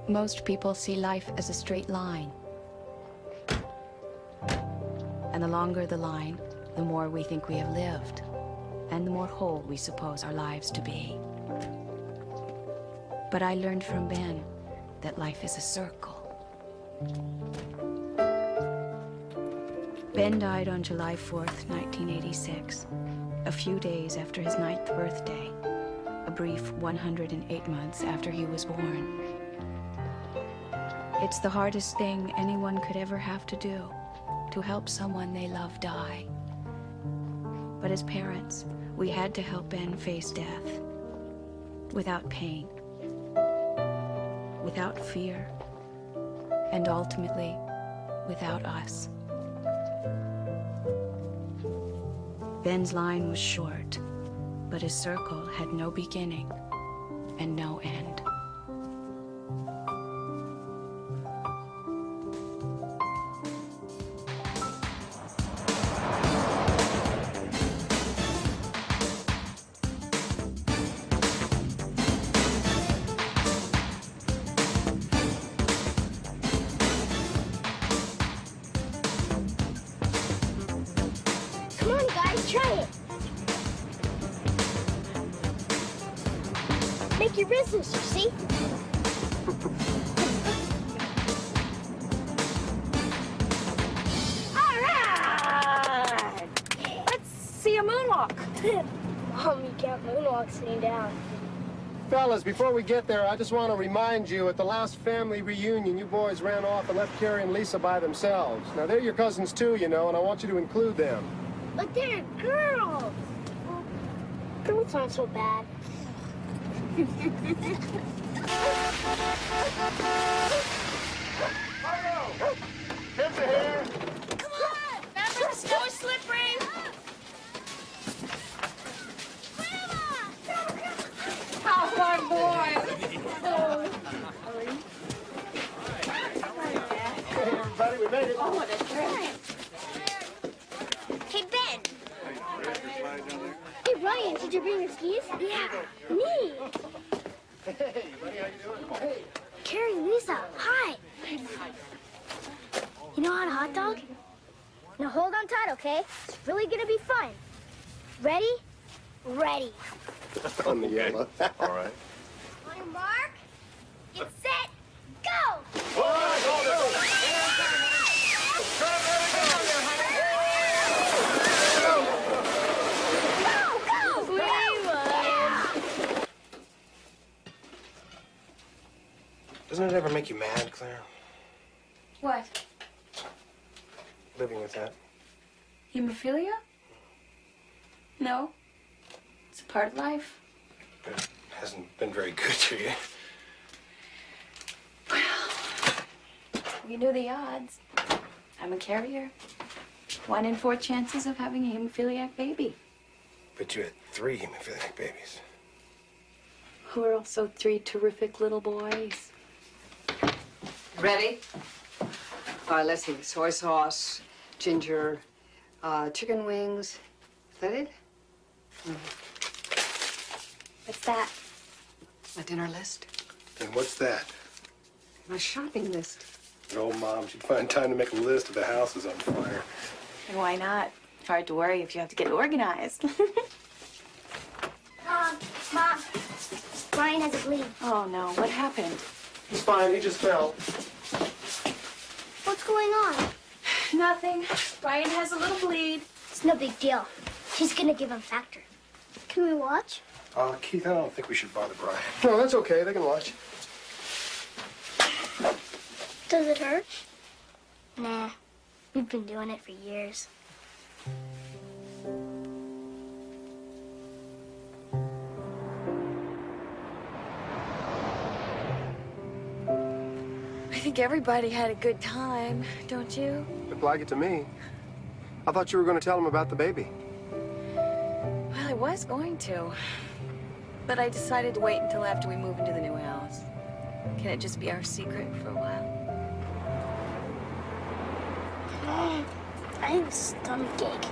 Most people see life as a straight line. And the longer the line, the more we think we have lived, and the more whole we suppose our lives to be. But I learned from Ben that life is a circle. Ben died on July 4th, 1986, a few days after his 9th birthday, a brief 108 months after he was born. It's the hardest thing anyone could ever have to do, to help someone they love die. But as parents, we had to help Ben face death without pain, without fear, and ultimately, without us. Ben's line was short, but his circle had no beginning and no end. Make your business, you see? All right! Let's see a moonwalk. Mom, you can't moonwalk sitting down. Fellas, before we get there, I just want to remind you, at the last family reunion, you boys ran off and left Carrie and Lisa by themselves. Now, they're your cousins too, you know, and I want you to include them. But they're girls. Well, girls aren't so bad. Margo! Kids are here! Come on! Remember, the snow is slippery. Oh, my boy. Hey, everybody, we made it. Oh, that's great. Hey, Ben. Hey, Ryan, did you bring your skis? Yeah. Me. Hey, buddy, how you doing? Hey. Carrie, Lisa, hi. You know how to hot dog? Now hold on tight, okay? It's really gonna be fun. Ready? Ready. On the yellow. All right. On your mark, get set, go! Doesn't it ever make you mad, Claire? What? Living with that? Hemophilia? No. It's a part of life. It hasn't been very good to you. You knew the odds. I'm a carrier. 1 in 4 chances of having a hemophiliac baby. But you had 3 hemophiliac babies. Who are also 3 terrific little boys. Ready? Let's see. Soy sauce, ginger, chicken wings. Is that it? What's that? My dinner list. And what's that? My shopping list. No, Mom, she'd find time to make a list if the house is on fire. And why not? Hard to worry if you have to get organized. Mom, Ryan has a bleed. Oh, no. What happened? He's fine, he just fell. What's going on? Nothing. Brian has a little bleed. It's no big deal. She's gonna give him factor. Can we watch? Keith, I don't think we should bother Brian. No, that's okay. They can watch. Does it hurt? Nah. We've been doing it for years. I think everybody had a good time, don't you? Looked like it to me. I thought you were going to tell him about the baby. Well, I was going to. But I decided to wait until after we move into the new house. Can it just be our secret for a while? I have a stomach ache.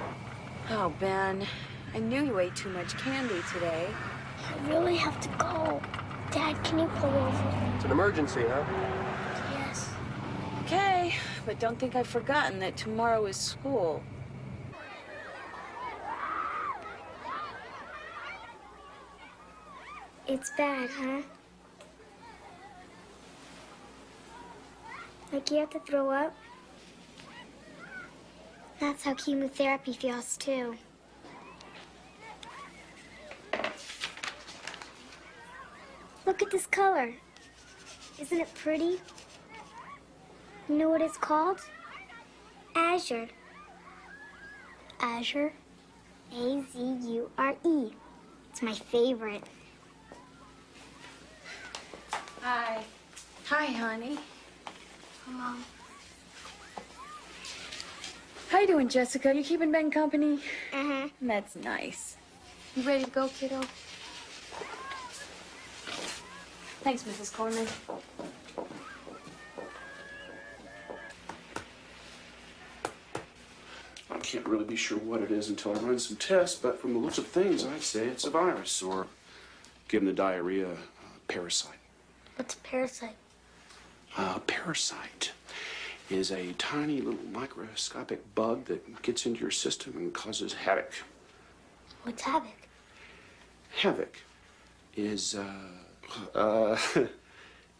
Oh, Ben. I knew you ate too much candy today. I really have to go. Dad, can you pull over? It's an emergency, huh? Yes. Okay, but don't think I've forgotten that tomorrow is school. It's bad, huh? Like you have to throw up? That's how chemotherapy feels, too. Look at this color. Isn't it pretty? You know what it's called? Azure. Azure? A-Z-U-R-E. It's my favorite. Hi. Hi, honey. Hello. How you doing, Jessica? You keeping Ben company? Uh-huh. That's nice. You ready to go, kiddo? Thanks, Mrs. Corman. I can't really be sure what it is until I run some tests, but from the looks of things, I'd say it's a virus, or, given the diarrhea, parasite. What's a parasite? Parasite is a tiny little microscopic bug that gets into your system and causes havoc. What's havoc? Havoc is,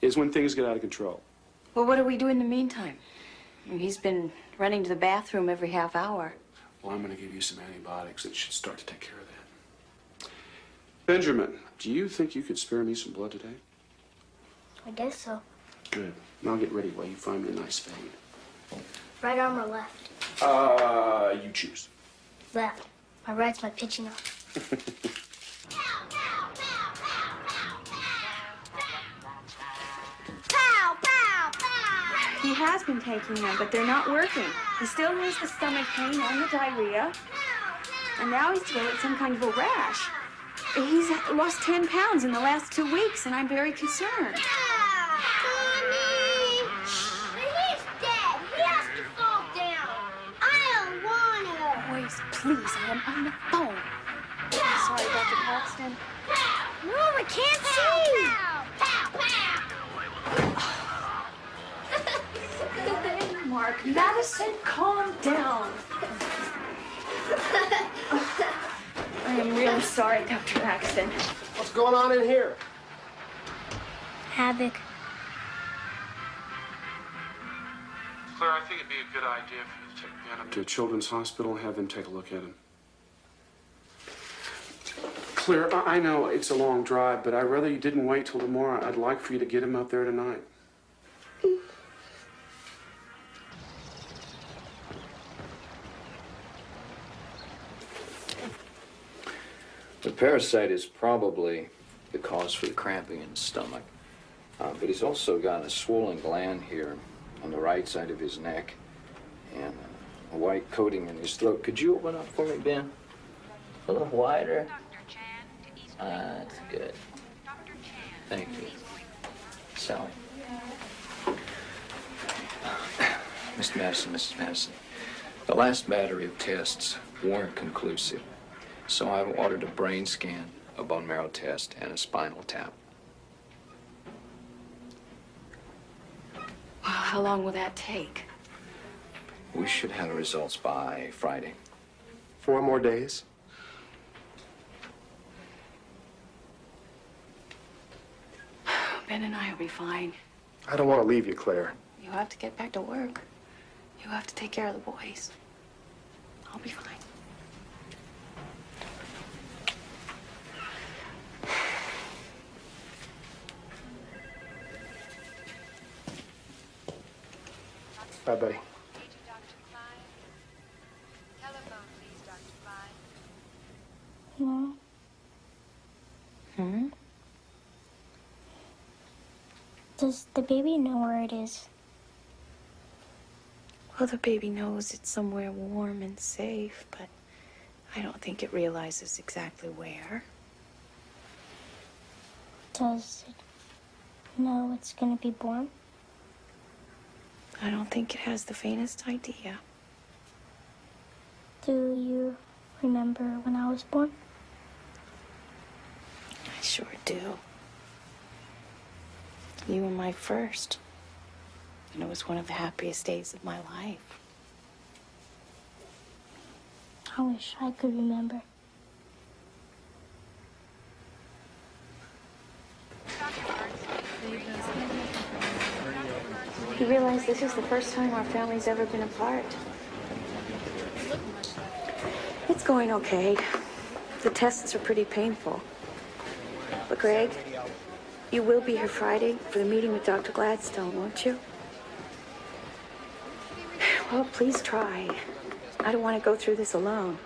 is when things get out of control. Well, what do we do in the meantime? He's been running to the bathroom every half hour. Well, I'm going to give you some antibiotics that should start to take care of that. Benjamin, do you think you could spare me some blood today? I guess so. Good. Now get ready while you find me a nice spade. Right arm or left? You choose. Left. My right's my pitching arm. He has been taking them, but they're not working. He still has the stomach pain and the diarrhea. And now he's developed some kind of a rash. He's lost 10 pounds in the last 2 weeks, and I'm very concerned. Mommy! He's dead. He has to fall down. I don't want to. Boys, please, I am on the phone. I'm sorry, Dr. Paxton. No, I can't see. Mark, Madison, calm down. I am really sorry, Dr. Paxton. What's going on in here? Havoc. Claire, I think it'd be a good idea for you to take Ben up to a children's hospital and have them take a look at him. Claire, I know it's a long drive, but I'd rather you didn't wait till tomorrow. I'd like for you to get him up there tonight. The parasite is probably the cause for the cramping in the stomach. But he's also got a swollen gland here on the right side of his neck and a white coating in his throat. Could you open up for me, Ben? A little wider. That's good. Thank you. Sally. Mr. Madison, Mrs. Madison, the last battery of tests weren't conclusive. So I've ordered a brain scan, a bone marrow test, and a spinal tap. Well, how long will that take? We should have the results by Friday. 4 more days? Ben and I will be fine. I don't want to leave you, Claire. You have to get back to work. You have to take care of the boys. I'll be fine. Bye, buddy. No. Hmm? Does the baby know where it is? Well, the baby knows it's somewhere warm and safe, but I don't think it realizes exactly where. Does it know it's gonna be born? I don't think it has the faintest idea. Do you remember when I was born? I sure do. You were my first. And it was one of the happiest days of my life. I wish I could remember. You realize this is the first time our family's ever been apart. It's going okay. The tests are pretty painful. But Greg, you will be here Friday for the meeting with Dr. Gladstone, won't you? Well, please try. I don't want to go through this alone.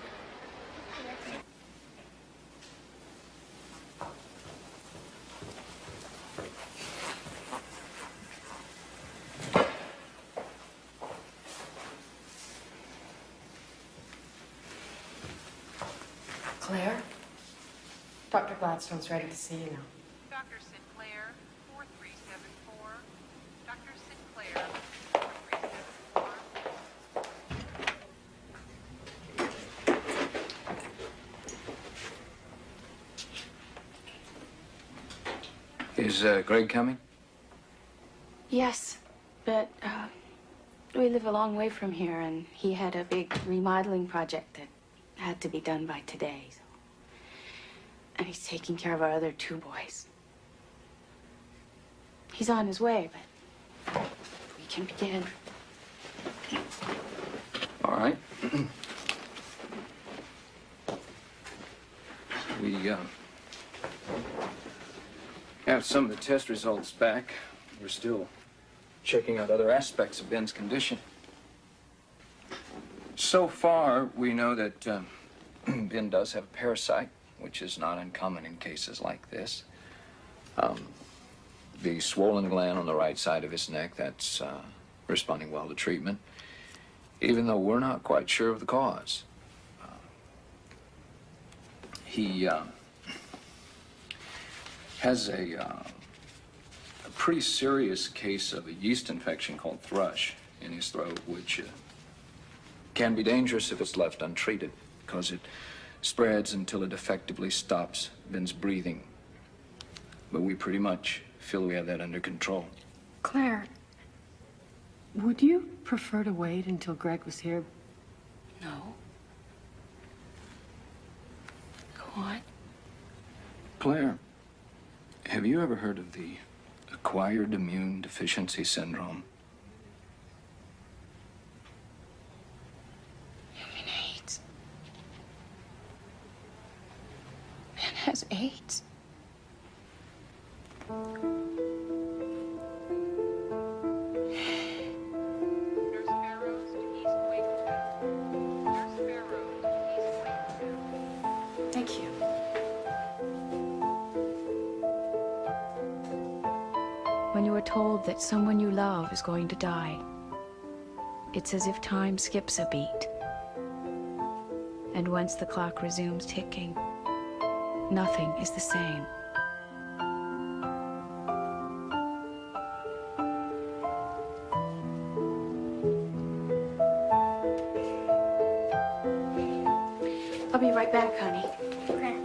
Claire? Dr. Gladstone's ready to see you now. Dr. Sinclair, 4374. Dr. Sinclair, 4374. Is Greg coming? Yes, but we live a long way from here, and he had a big remodeling project that had to be done by today. So. And he's taking care of our other two boys. He's on his way, but we can begin. All right. We have some of the test results back. We're still checking out other aspects of Ben's condition. So far, we know that Ben does have a parasite, which is not uncommon in cases like this. The swollen gland on the right side of his neck, that's responding well to treatment, even though we're not quite sure of the cause. He has a pretty serious case of a yeast infection called thrush in his throat, which can be dangerous if it's left untreated, because it spreads until it effectively stops Ben's breathing. But we pretty much feel we have that under control. Claire, would you prefer to wait until Greg was here? No. Go on. Claire, have you ever heard of the acquired immune deficiency syndrome? You mean AIDS? Ben has AIDS. Nurse Barrows to East Wakefield. Nurse Barrows to East Wakefield. Thank you. When you are told that someone you love is going to die, it's as if time skips a beat. And once the clock resumes ticking, nothing is the same. I'll be right back, honey. Okay.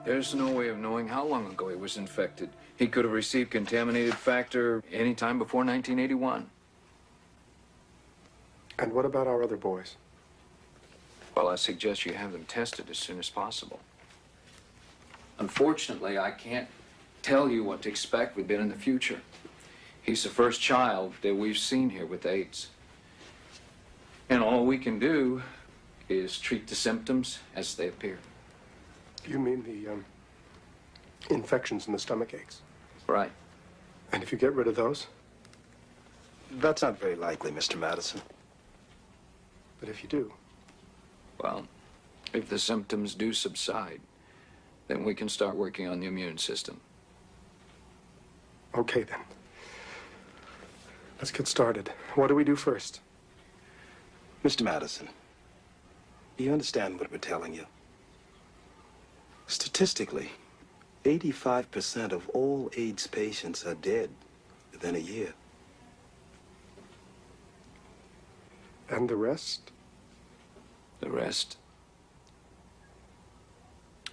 There's no way of knowing how long ago he was infected. He could have received contaminated factor any time before 1981. And what about our other boys? Well, I suggest you have them tested as soon as possible. Unfortunately, I can't tell you what to expect with Ben in the future. He's the first child that we've seen here with AIDS. And all we can do is treat the symptoms as they appear. You mean the infections and the stomach aches? Right. And if you get rid of those? That's not very likely, Mr. Madison. But if you do? Well, if the symptoms do subside, then we can start working on the immune system. Okay, then. Let's get started. What do we do first? Mr. Madison, do you understand what we're telling you? Statistically, 85% of all AIDS patients are dead within a year. And the rest? The rest,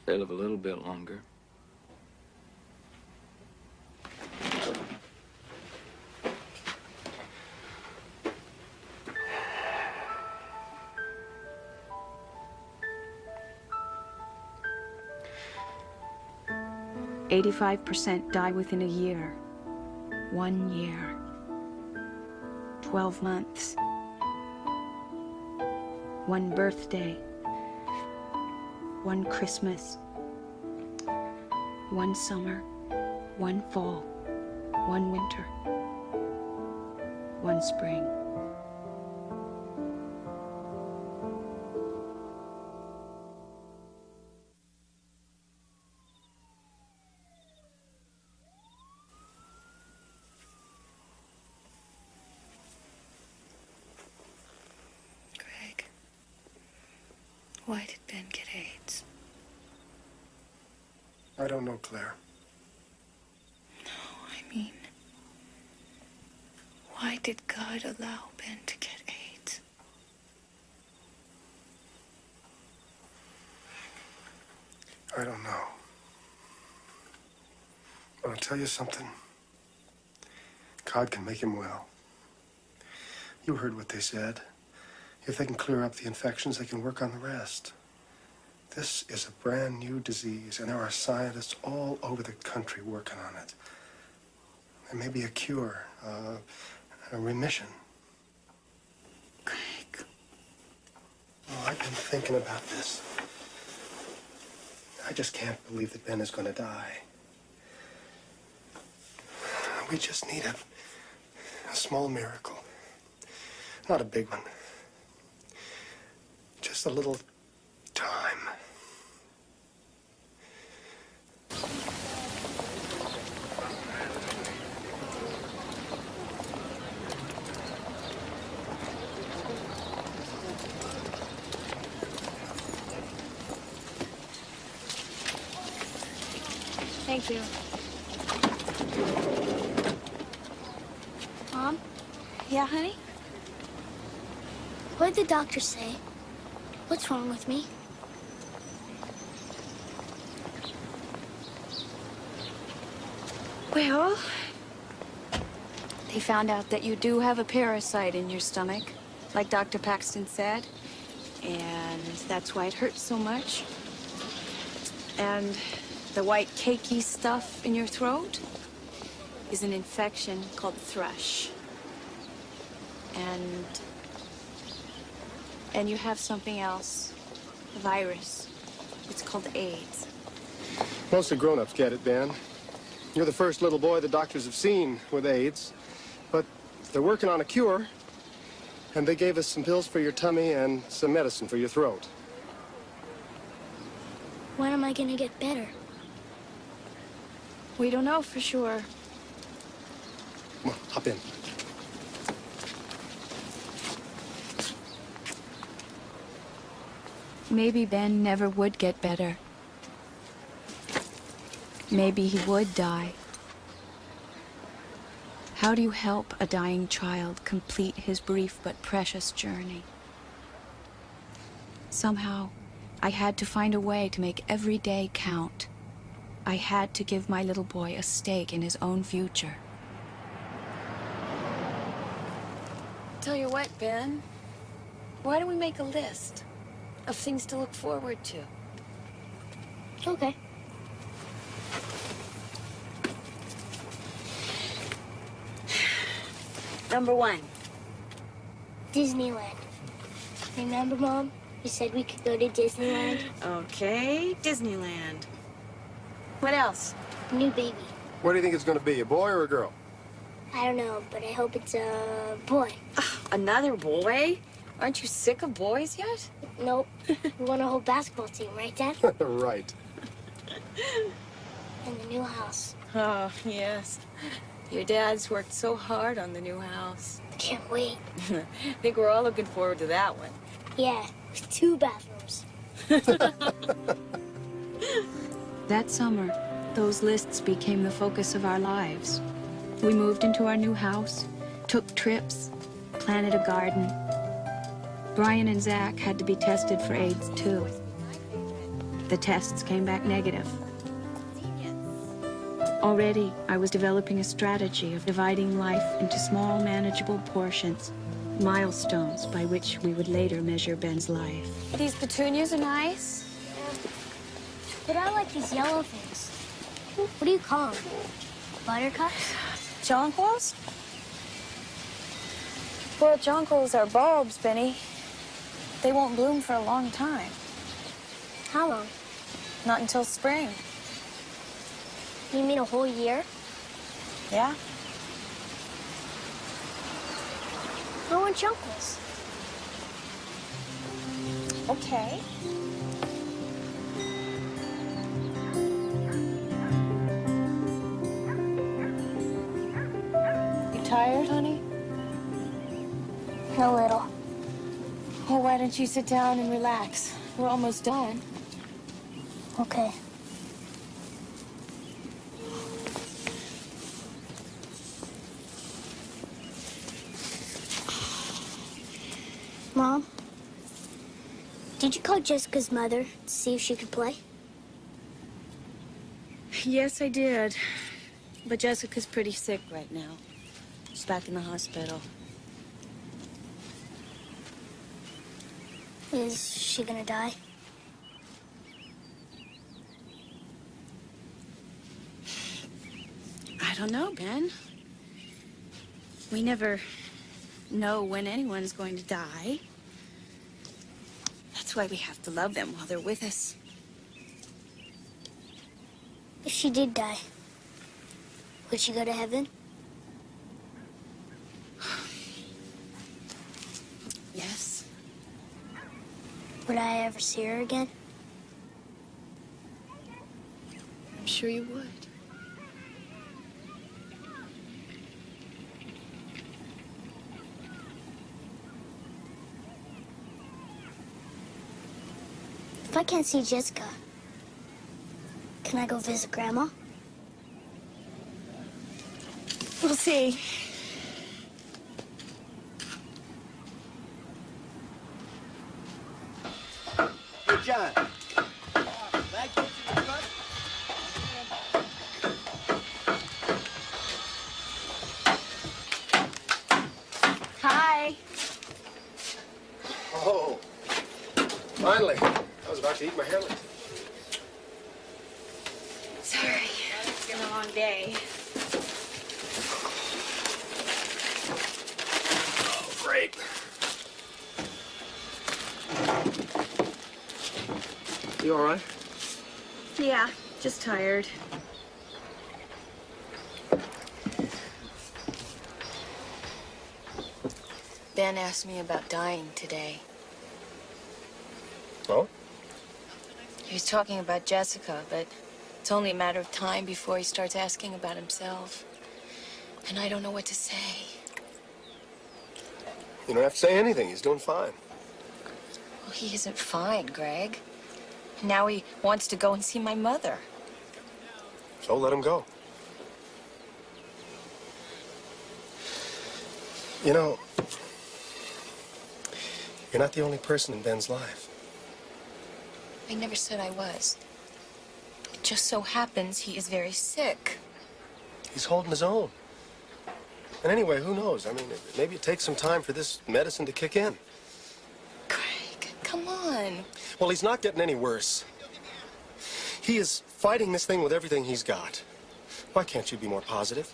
they live a little bit longer. "85% die within a year. 1 year. 12 months. 1 birthday. 1 Christmas. 1 summer. 1 fall. 1 winter. 1 spring." Greg, why did Ben get AIDS? I don't know, Claire. No, I mean, why did God allow Ben to get AIDS? I don't know. But I'll tell you something. God can make him well. You heard what they said. If they can clear up the infections, they can work on the rest. This is a brand new disease, and there are scientists all over the country working on it. There may be a cure, a remission. Greg. Oh, I've been thinking about this. I just can't believe that Ben is going to die. We just need a small miracle. Not a big one. Just a little time. Thank you. Mom, Yeah, honey? what did the doctor say? What's wrong with me? Well, they found out that you do have a parasite in your stomach, like Dr. Paxton said. And that's why it hurts so much. And the white cakey stuff in your throat is an infection called thrush. And you have something else, a virus. It's called AIDS. Most of the grown-ups get it, Ben. You're the first little boy the doctors have seen with AIDS. But they're working on a cure, and they gave us some pills for your tummy and some medicine for your throat. When am I gonna get better? We don't know for sure. Come on, hop in. Maybe Ben never would get better. Maybe he would die. How do you help a dying child complete his brief but precious journey? Somehow, I had to find a way to make every day count. I had to give my little boy a stake in his own future. Tell you what, Ben, why don't we make a list of things to look forward to? Okay. Number 1. Disneyland. Remember, Mom? You said we could go to Disneyland? Okay, Disneyland. What else? New baby. What do you think it's going to be, a boy or a girl? I don't know, but I hope it's a boy. Another boy? Aren't you sick of boys yet? Nope. We want a whole basketball team, right, Dad? Right. And the new house. Oh, yes. Your dad's worked so hard on the new house. Can't wait. I think we're all looking forward to that one. Yeah, with 2 bathrooms. That summer, those lists became the focus of our lives. We moved into our new house, took trips, planted a garden. Brian and Zach had to be tested for AIDS, too. The tests came back negative. Already, I was developing a strategy of dividing life into small, manageable portions, milestones by which we would later measure Ben's life. These petunias are nice. But I like these yellow things. What do you call them? Buttercups? Jonquils? Well, jonquils are bulbs, Benny. They won't bloom for a long time. How long? Not until spring. You mean a whole year? Yeah? I want jonquils. Okay. You tired, honey? A little. Well, why don't you sit down and relax? We're almost done. Okay. Mom, did you call Jessica's mother to see if she could play? Yes, I did. But Jessica's pretty sick right now. She's back in the hospital. Is she gonna die? I don't know, Ben. We never know when anyone's going to die. That's why we have to love them while they're with us. If she did die, would she go to heaven? Yes. Would I ever see her again? I'm sure you would. If I can't see Jessica, can I go visit Grandma? We'll see. Hey, John. Back to the truck? Hi. Oh, finally. I was about to eat my hammer. Sorry. It's been a long day. Oh, great. You all right? Yeah, just tired. Ben asked me about dying today. Oh? He was talking about Jessica, but it's only a matter of time before he starts asking about himself. And I don't know what to say. You don't have to say anything. He's doing fine. Well, he isn't fine, Greg. Now he wants to go and see my mother. So let him go. You know, you're not the only person in Ben's life. I never said I was. It just so happens he is very sick. He's holding his own. And anyway, who knows? I mean, maybe it takes some time for this medicine to kick in. Greg, come on. Well, he's not getting any worse. He is fighting this thing with everything he's got. Why can't you be more positive?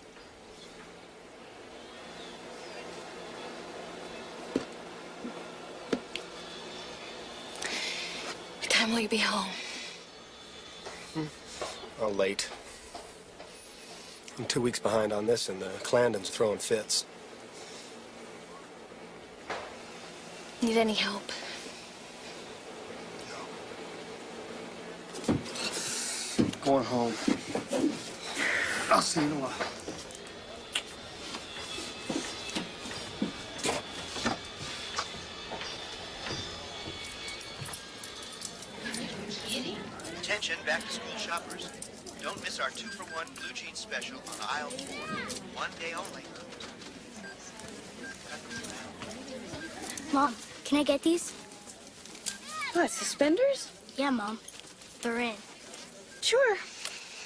What time will you be home? Oh, late. I'm 2 weeks behind on this, and the Clandon's throwing fits. Need any help? Going home. I'll see you in a while. Attention, back-to-school shoppers. Don't miss our 2-for-1 blue jeans special on aisle 4. One day only. Mom, can I get these? What, suspenders? Yeah, Mom. They're in. Sure.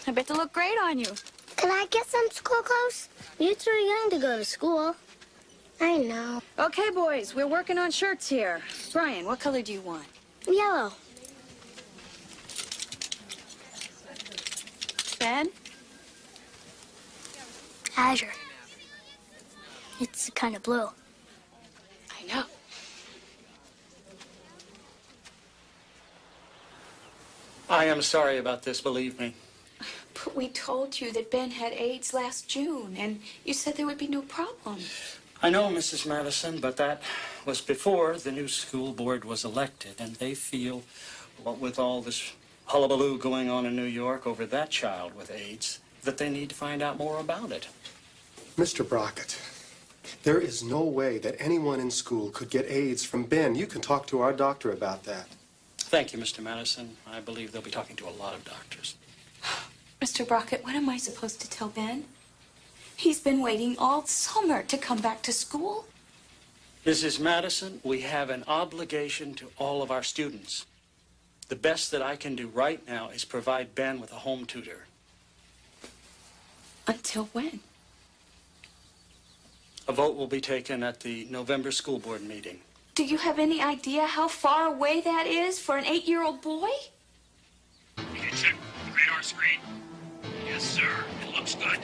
I bet they look great on you. Can I get some school clothes? You're too young to go to school. I know. Okay, boys, we're working on shirts here. Brian, what color do you want? Yellow. Ben? Azure. It's kind of blue. I know. I am sorry about this, believe me. But we told you that Ben had AIDS last June, and you said there would be no problem. I know, Mrs. Madison, but that was before the new school board was elected, and they feel, what with all this hullabaloo going on in New York over that child with AIDS, that they need to find out more about it. Mr. Brockett, there is no way that anyone in school could get AIDS from Ben. You can talk to our doctor about that. Thank you, Mr. Madison. I believe they'll be talking to a lot of doctors. Mr. Brockett, what am I supposed to tell Ben? He's been waiting all summer to come back to school. Mrs. Madison, we have an obligation to all of our students. The best that I can do right now is provide Ben with a home tutor. Until when? A vote will be taken at the November school board meeting. Do you have any idea how far away that is for an 8-year-old boy? Can you check the radar screen? Yes, sir. It looks good.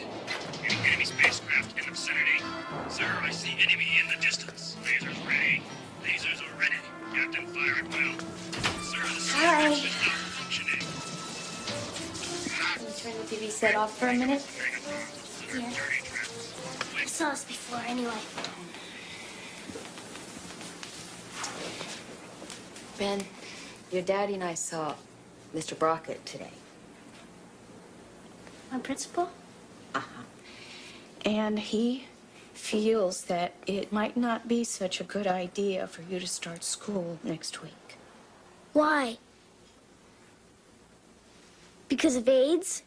Any enemy spacecraft in the vicinity? Sir, I see enemy in the distance. Lasers ready. Lasers are ready. Captain, fire at will. Sir, the Hi. system is not functioning. Can you turn the TV set off for a minute? Yeah. I saw this before anyway. Ben, your daddy and I saw Mr. Brockett today. My principal? Uh-huh. And he feels that it might not be such a good idea for you to start school next week. Why? Because of AIDS?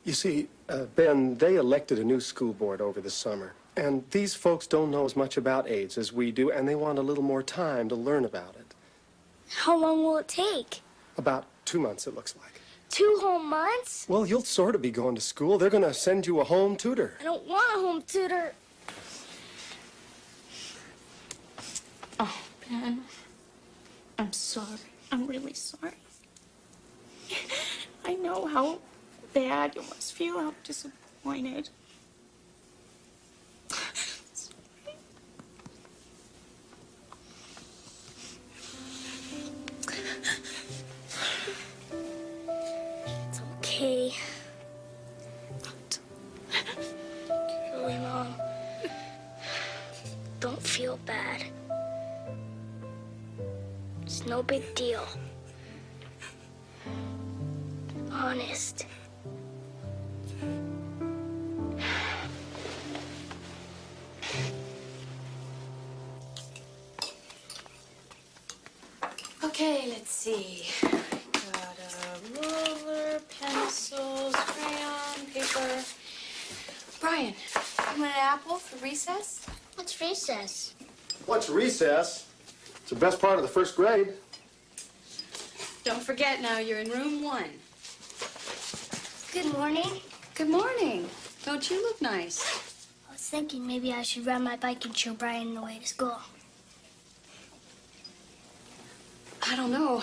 You see, Ben, they elected a new school board over the summer. And these folks don't know as much about AIDS as we do, and they want a little more time to learn about it. How long will it take? About 2 months, it looks like. 2 whole months? Well, you'll sort of be going to school. They're going to send you a home tutor. I don't want a home tutor. Oh, Ben, I'm sorry. I'm really sorry. I know how bad you must feel, how disappointed. It's okay. Really, Mom? Don't feel bad. It's no big deal. Honest. Okay, let's see. Got a ruler, pencils, crayon, paper. Brian, you want an apple for recess? What's recess? What's recess? It's the best part of the first grade. Don't forget now, you're in room 1. Good morning. Good morning. Don't you look nice? I was thinking maybe I should ride my bike and show Brian the way to school. I don't know.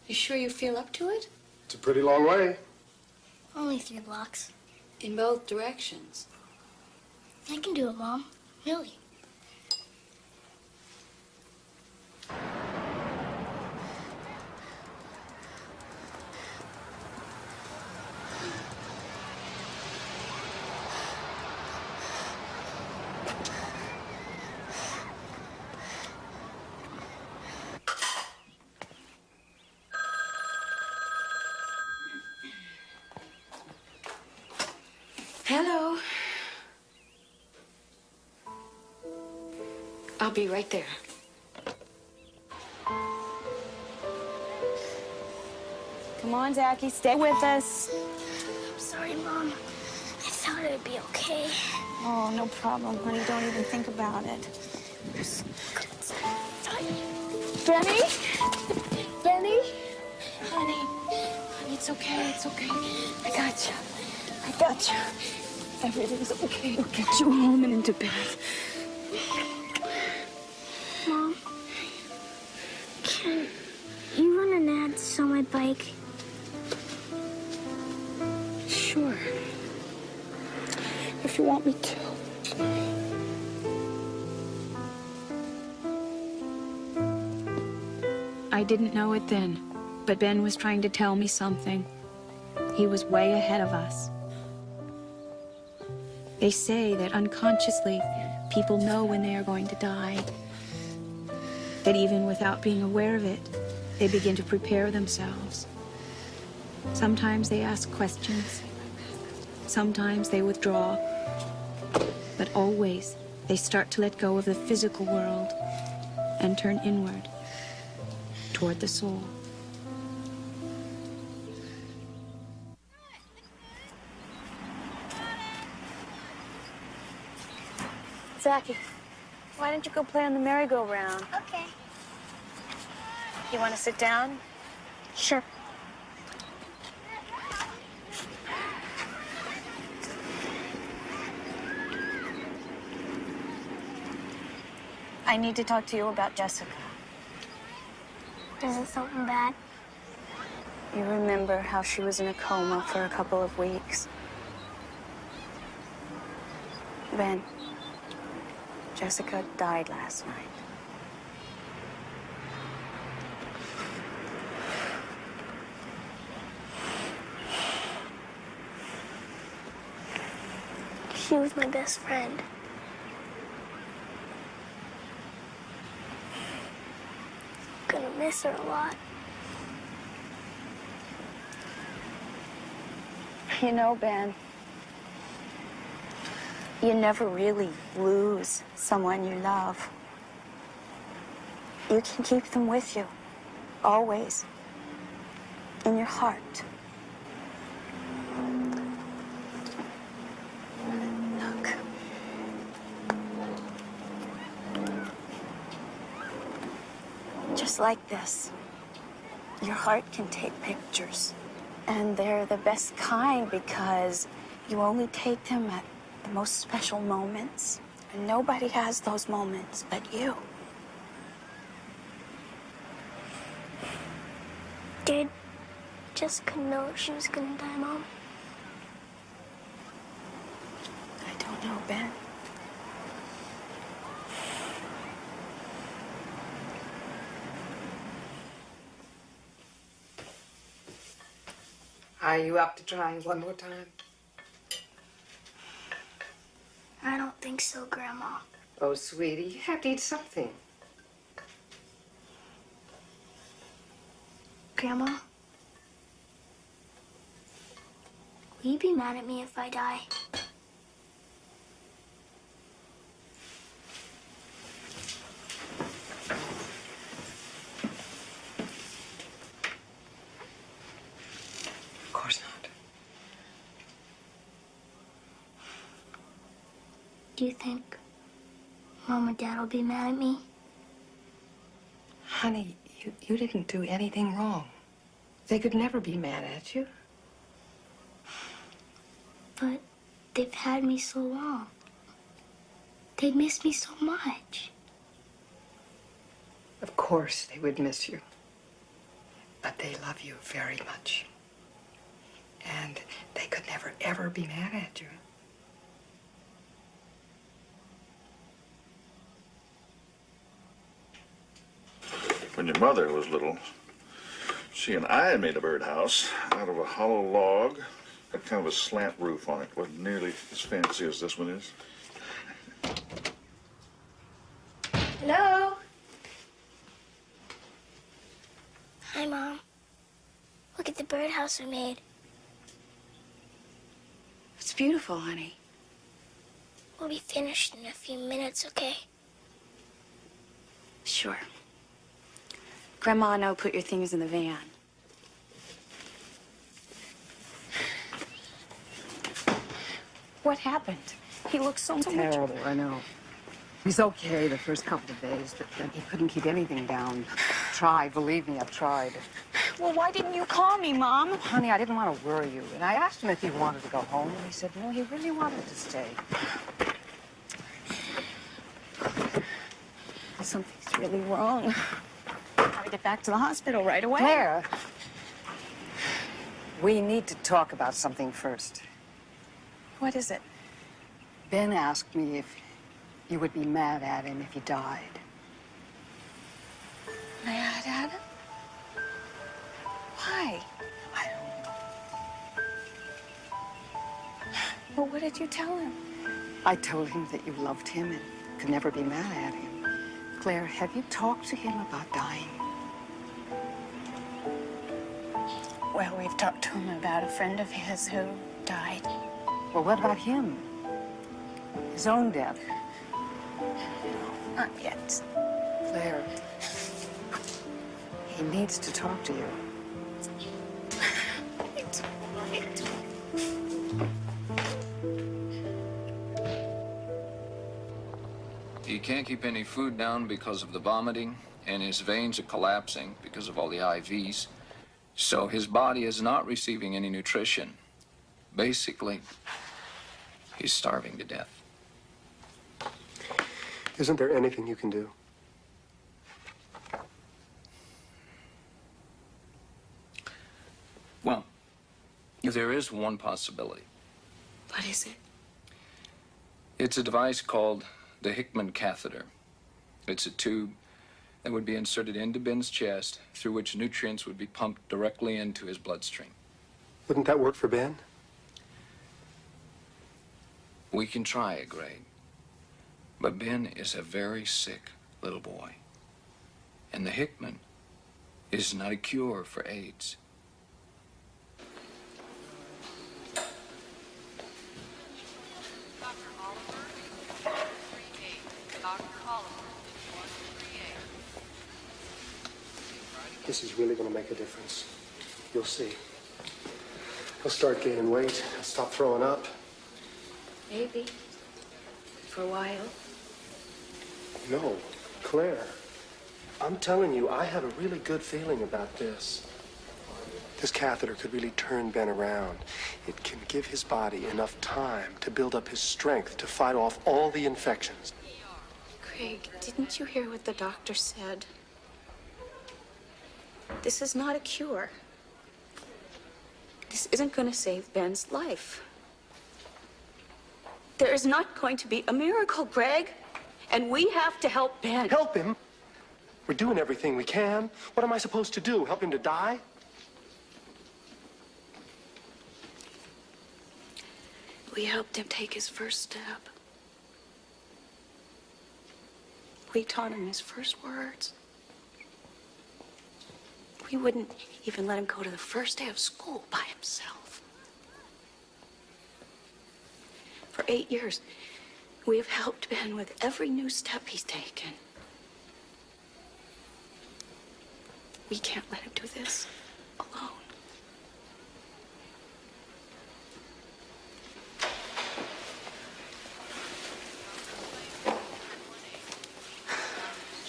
You sure you feel up to it? It's a pretty long way. Only 3 blocks. In both directions. I can do it, Mom. Really. I'll be right there. Come on, Zachy, stay with us. I'm sorry, Mom. I thought it would be okay. Oh, no problem, honey. Don't even think about it. Benny? Benny? Honey, it's okay, it's okay. I got you. I got you. Everything's okay. We'll get you home and into bed. Mom, can you run an ad on my bike? Sure. If you want me to. I didn't know it then, but Ben was trying to tell me something. He was way ahead of us. They say that unconsciously, people know when they are going to die. That even without being aware of it, they begin to prepare themselves. Sometimes they ask questions. Sometimes they withdraw. But always, they start to let go of the physical world and turn inward, toward the soul. Zachy, why don't you go play on the merry-go-round? Okay. You want to sit down? Sure. I need to talk to you about Jessica. Is it something bad? You remember how she was in a coma for a couple of weeks? Ben, Jessica died last night. She was my best friend. Gonna miss her a lot. You know, Ben, you never really lose someone you love. You can keep them with you, always, in your heart. Look. Just like this, your heart can take pictures. And they're the best kind because you only take them at the most special moments. And nobody has those moments but you. Did Jessica know she was gonna die, Mom? I don't know, Ben. Are you up to trying one more time? I don't think so, Grandma. Oh, sweetie, you have to eat something. Grandma? Will you be mad at me if I die? Of course not. Do you think Mom or Dad will be mad at me? Honey, you didn't do anything wrong. They could never be mad at you. But they've had me so long. They miss me so much. Of course they would miss you. But they love you very much. And they could never, ever be mad at you. When your mother was little, she and I made a birdhouse out of a hollow log. Had kind of a slant roof on it. Wasn't nearly as fancy as this one is. Hello? Hi, Mom. Look at the birdhouse we made. It's beautiful, honey. We'll be finished in a few minutes, okay? Sure. Grandma and I'll put your things in the van. What happened? He looks so Terrible, I know. He's okay the first couple of days, but then he couldn't keep anything down. Tried, believe me, I've tried. Well, why didn't you call me, Mom? Honey, I didn't want to worry you. And I asked him if he wanted to go home, and he said no, he really wanted to stay. Something's really wrong. Gotta get back to the hospital right away. Claire, we need to talk about something first. What is it? Ben asked me if you would be mad at him if he died. Mad at him? Why? I don't know. Well, what did you tell him? I told him that you loved him and could never be mad at him. Claire, have you talked to him about dying? Well, we've talked to him about a friend of his who died. Well, what about him? His own death? Not yet. Claire, he needs to talk to you. He can't keep any food down because of the vomiting, and his veins are collapsing because of all the IVs. So his body is not receiving any nutrition. Basically, he's starving to death. Isn't there anything you can do? Well, there is one possibility. What is it? It's a device called the Hickman catheter. It's a tube that would be inserted into Ben's chest through which nutrients would be pumped directly into his bloodstream. Wouldn't that work for Ben? We can try it, Greg. But Ben is a very sick little boy. And the Hickman is not a cure for AIDS. This is really going to make a difference. You'll see. He'll start gaining weight. He'll stop throwing up. Maybe. For a while. No, Claire. I'm telling you, I have a really good feeling about this. This catheter could really turn Ben around. It can give his body enough time to build up his strength to fight off all the infections. Craig, didn't you hear what the doctor said? This is not a cure. This isn't going to save Ben's life. There is not going to be a miracle, Greg. And we have to help Ben. Help him? We're doing everything we can. What am I supposed to do? Help him to die? We helped him take his first step. We taught him his first words. We wouldn't even let him go to the first day of school by himself. For 8 years, we have helped Ben with every new step he's taken. We can't let him do this alone.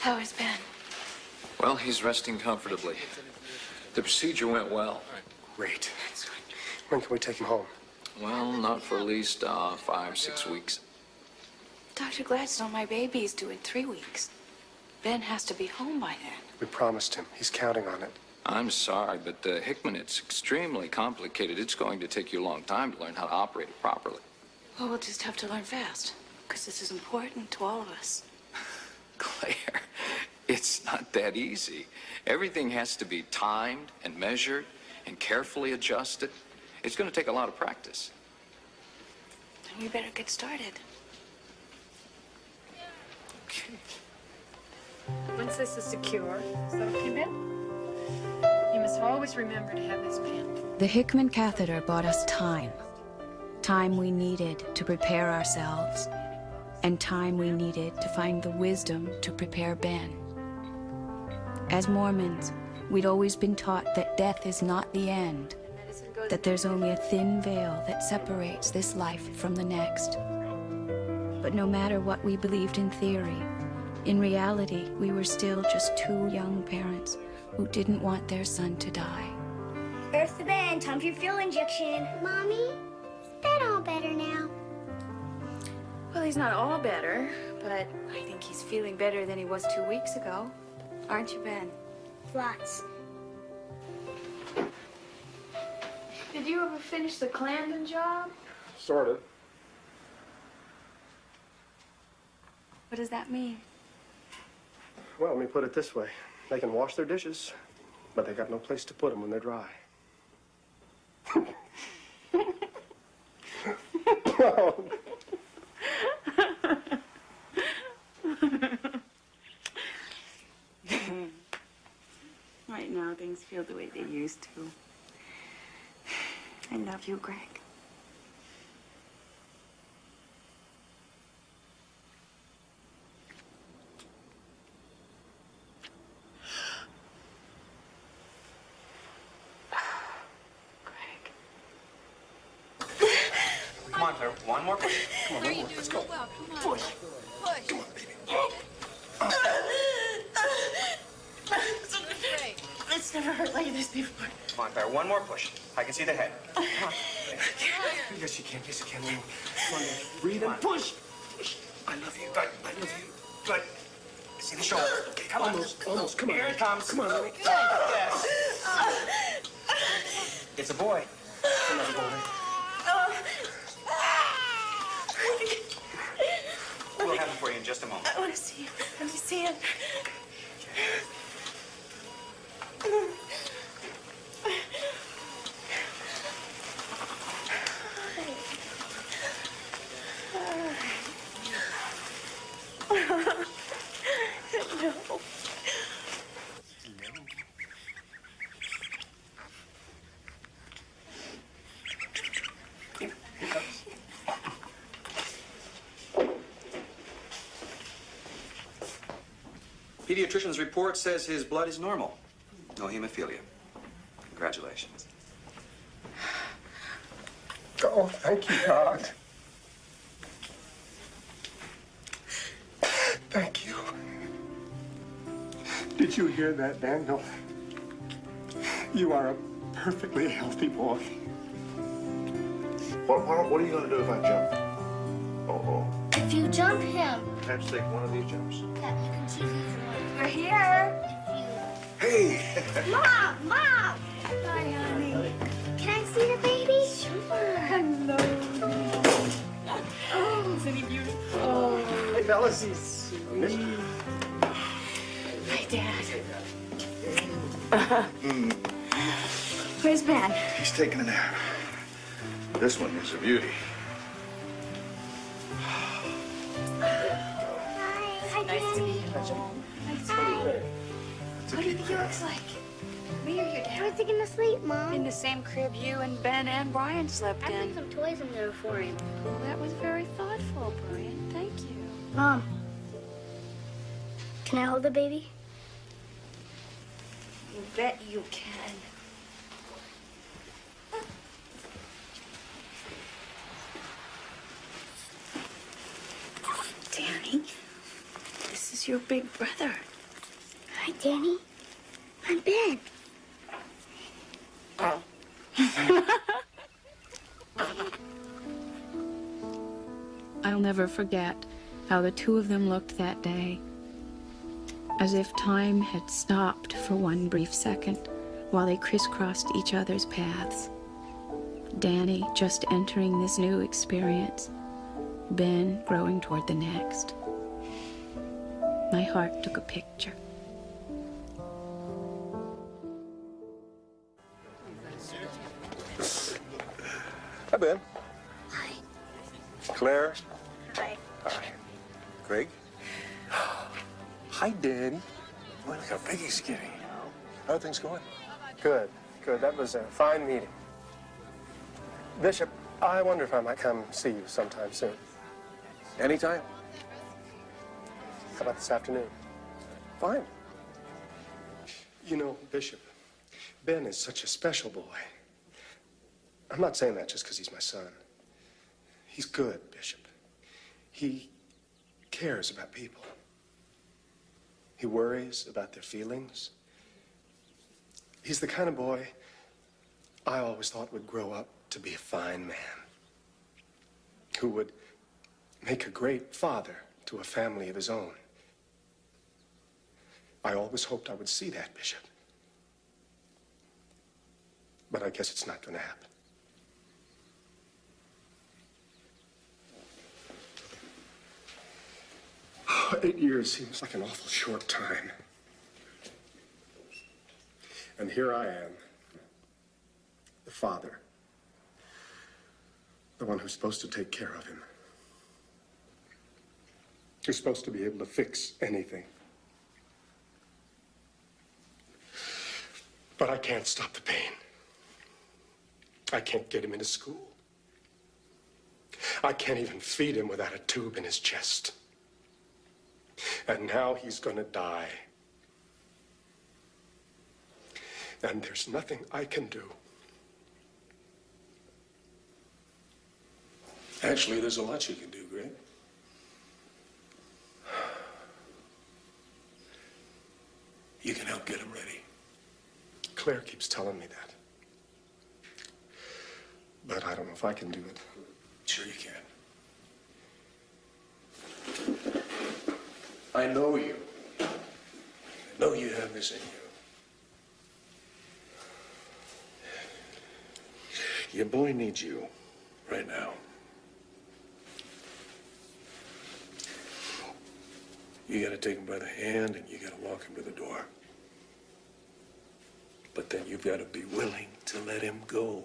How is Ben? Well, he's resting comfortably. The procedure went well. Great. When can we take him home? Well, not for at least 5, 6 weeks. Dr. Gladstone, my baby is due in 3 weeks. Ben has to be home by then. We promised him. He's counting on it. I'm sorry, but Hickman, it's extremely complicated. It's going to take you a long time to learn how to operate it properly. Well, we'll just have to learn fast, because this is important to all of us. Claire, it's not that easy. Everything has to be timed and measured and carefully adjusted. It's going to take a lot of practice. Then we better get started. Okay. Once this is secure, is that okay, Ben? You must always remember to have this band. The Hickman catheter bought us time. Time we needed to prepare ourselves. And time we needed to find the wisdom to prepare Ben. As Mormons, we'd always been taught that death is not the end, that there's only a thin veil that separates this life from the next. But no matter what we believed in theory, in reality, we were still just two young parents who didn't want their son to die. Earth to bed, time for your fuel injection. Mommy, is Ben all better now? Well, he's not all better, but I think he's feeling better than he was 2 weeks ago. Aren't you, Ben? Lots. Did you ever finish the Clarendon job? Sort of. What does that mean? Well, let me put it this way. They can wash their dishes, but they got no place to put them when they're dry. Right now, things feel the way they used to. I love you, Greg. Come on, Claire. One more push. Come on, one more. Let's go. Push. Come on, baby. It's never hurt like this before. Come on, Claire. One more push. I can see the head. Come on. Yes, you can. Yes, you can. Come on, baby. Breathe and push. I love you. Good. I love you. Good. See the shoulder. Okay, come on. Almost. Come on. Here it comes. Come on, honey. Yes. It's a boy. Another boy. We'll have him for you in just a moment. I want to see him. Let me see him. No. Pediatrician's report says his blood is normal. No hemophilia. Congratulations. Oh, thank you, God. Thank you. Did you hear that, Daniel? You are a perfectly healthy boy. What are you going to do if I jump? Oh. If you jump him, I have to take one of these jumps. yeah, you can choose either one. We're here. Hey! Mom! Sorry, honey. Can I see the baby? Sure. Hello. Oh, isn't he beautiful? Oh, Hey, fellas. Sweet. Hi, Dad. Where's Ben? He's taking a nap. This one is a beauty. Hi, Nice to meet you. Nice What do you think he looks like? Me or your dad? Where's he gonna sleep, Mom? In the same crib you and Ben and Brian slept I put in. some toys in there for him. Well, that was very thoughtful, Brian. Thank you. Mom, can I hold the baby? You bet you can. Danny, this is your big brother. Hi, Danny. I'm Ben. I'll never forget how the two of them looked that day, as if time had stopped for one brief second while they crisscrossed each other's paths. Danny just entering this new experience, Ben growing toward the next. My heart took a picture. Hi, Ben. Hi. Claire. Hi. Hi. Greg. Hi, Danny. Boy, look how big he's getting. How are things going? Good. That was a fine meeting. Bishop, I wonder if I might come see you sometime soon. Anytime. How about this afternoon? Fine. You know, Bishop, Ben is such a special boy. I'm not saying that just because he's my son. He's good, Bishop. He cares about people. He worries about their feelings. He's the kind of boy I always thought would grow up to be a fine man, who would make a great father to a family of his own. I always hoped I would see that, Bishop. But I guess it's not going to happen. Oh, 8 years seems like an awful short time. And here I am, the father, the one who's supposed to take care of him. You're supposed to be able to fix anything. But I can't stop the pain. I can't get him into school. I can't even feed him without a tube in his chest. And now he's gonna die. And there's nothing I can do. Actually, there's a lot you can do, Greg. You can help get him ready. Claire keeps telling me that. But I don't know if I can do it. Sure you can. I know you. I know you have this in you. Your boy needs you right now. You gotta take him by the hand and you gotta walk him to the door. But then you've gotta be willing to let him go.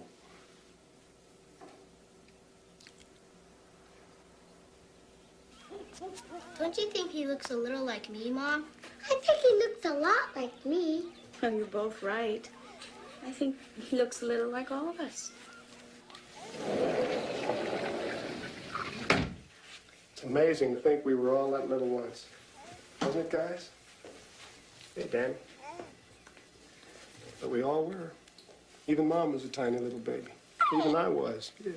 Don't you think he looks a little like me, Mom? I think he looks a lot like me. Well, you're both right. I think he looks a little like all of us. It's amazing to think we were all that little once. Wasn't it, guys? Hey, Danny. But we all were. Even Mom was a tiny little baby. Even I was. Yeah.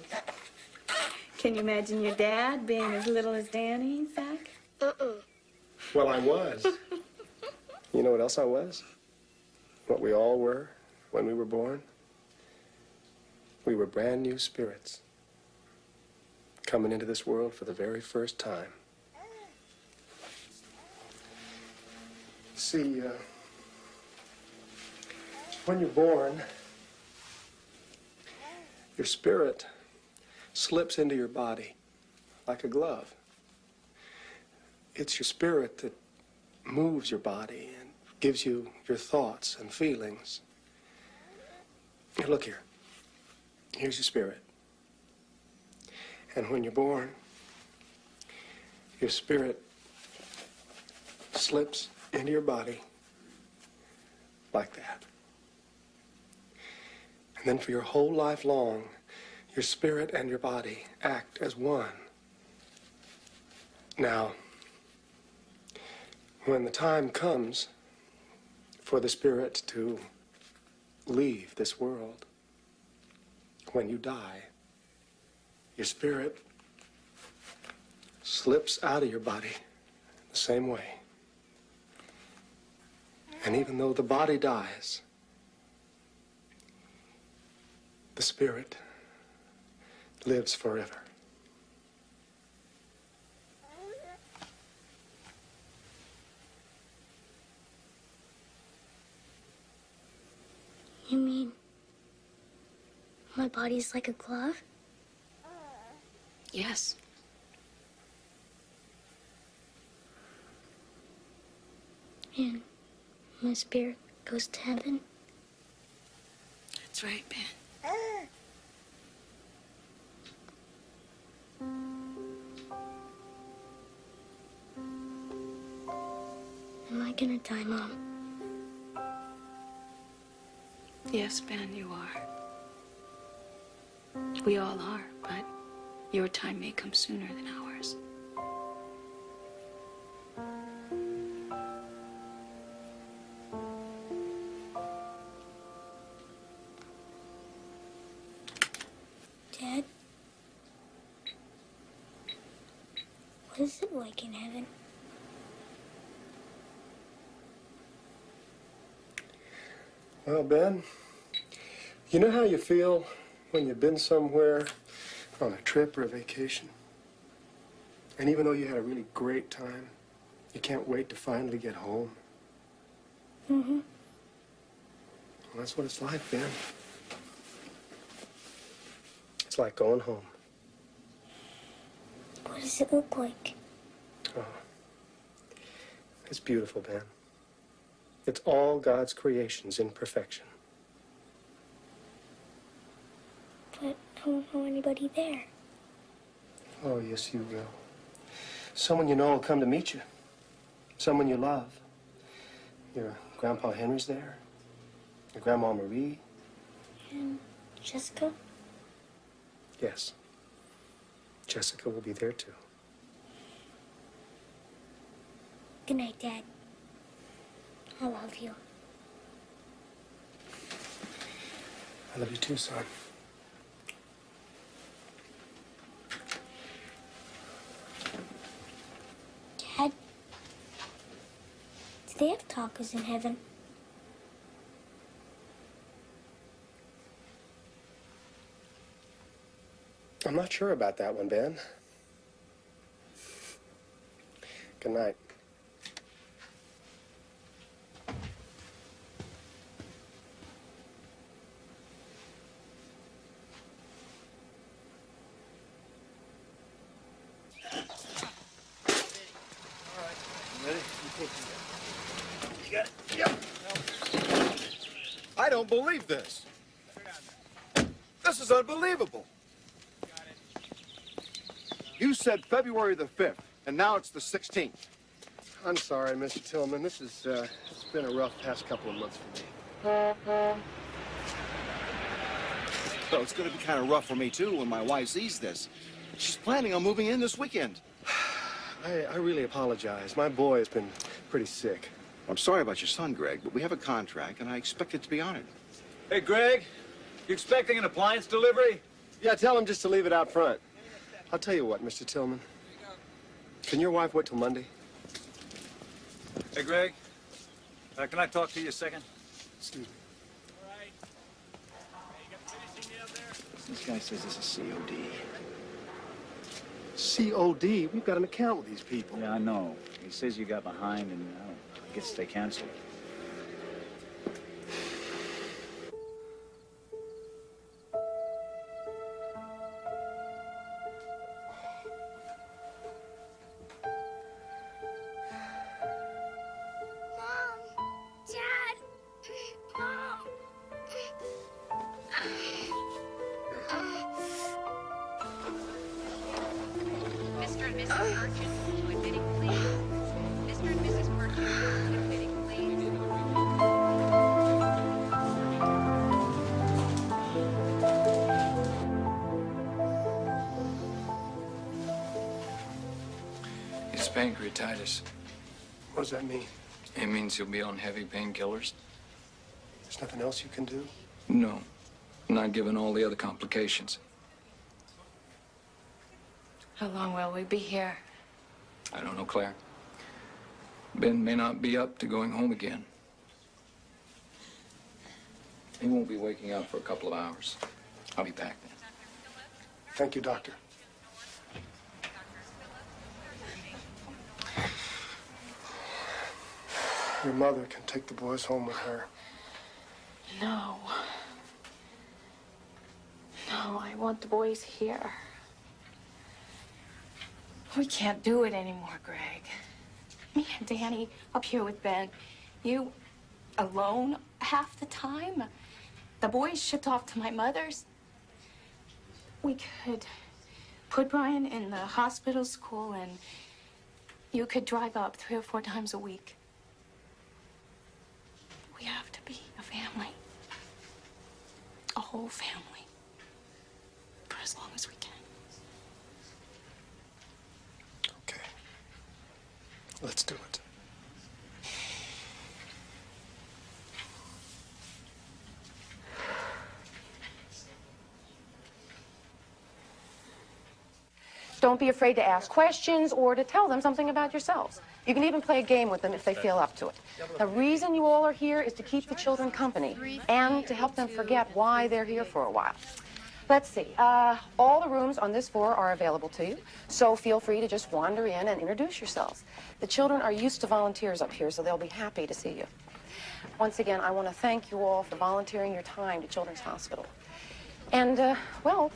Can you imagine your dad being as little as Danny, Zach? Well, I was. You know what else I was? What we all were when we were born? We were brand new spirits coming into this world for the very first time. See, when you're born, your spirit slips into your body like a glove. It's your spirit that moves your body and gives you your thoughts and feelings. Here, look here. Here's your spirit. And when you're born, your spirit slips into your body like that. And then for your whole life long, your spirit and your body act as one. Now, when the time comes for the spirit to leave this world, when you die, your spirit slips out of your body the same way. And even though the body dies, the spirit lives forever. You mean my body's like a glove? Yes. And my spirit goes to heaven? That's right, Ben. Am I gonna die, Mom? Yes, Ben, you are. We all are, but your time may come sooner than ours. What is it like in heaven? Well, Ben, you know how you feel when you've been somewhere on a trip or a vacation? And even though you had a really great time, you can't wait to finally get home? Mm-hmm. Well, that's what it's like, Ben. It's like going home. What does it look like? Oh, it's beautiful, Ben. It's all God's creations in perfection. But I don't know anybody there. Oh, yes, you will. Someone you know will come to meet you. Someone you love. Your Grandpa Henry's there. Your Grandma Marie. And Jessica? Yes. Jessica will be there, too. Good night, Dad. I love you. I love you, too, son. Dad? Do they have tacos in heaven? I'm not sure about that one, Ben. Good night. I don't believe this. This is unbelievable. You said February the 5th, and now it's the 16th. I'm sorry, Mr. Tillman. This is, it's been a rough past couple of months for me. Well, it's going to be kind of rough for me, too, when my wife sees this. She's planning on moving in this weekend. I really apologize. My boy has been pretty sick. I'm sorry about your son, Greg, but we have a contract, and I expect it to be honored. Hey, Greg, you expecting an appliance delivery? Yeah, tell him just to leave it out front. I'll tell you what, Mr. Tillman. Can your wife wait till Monday? Hey, Greg, can I talk to you a second? Excuse me. This guy says this is COD. COD? We've got an account with these people. Yeah, I know. He says you got behind and I guess they canceled. Mr. and Mrs. Merchant to admitting, please. Mr. and Mrs. Merchant to admitting, please. It's pancreatitis. What does that mean? It means you'll be on heavy painkillers. There's nothing else you can do? No, not given all the other complications. How long will we be here? I don't know, Claire. Ben may not be up to going home again. He won't be waking up for a couple of hours. I'll be back then. Thank you, Doctor. Your mother can take the boys home with her. No. No, I want the boys here. We can't do it anymore, Greg. Me and Danny up here with Ben. You alone half the time. The boys shipped off to my mother's. We could put Brian in the hospital school and you could drive up 3 or 4 times a week. We have to be a family. A whole family. For as long as we can. Okay. Let's do it. Don't be afraid to ask questions or to tell them something about yourselves. You can even play a game with them if they feel up to it. The reason you all are here is to keep the children company and to help them forget why they're here for a while. Let's see. All the rooms on this floor are available to you, so feel free to just wander in and introduce yourselves. The children are used to volunteers up here, so they'll be happy to see you. Once again, I want to thank you all for volunteering your time to Children's Hospital. And, well,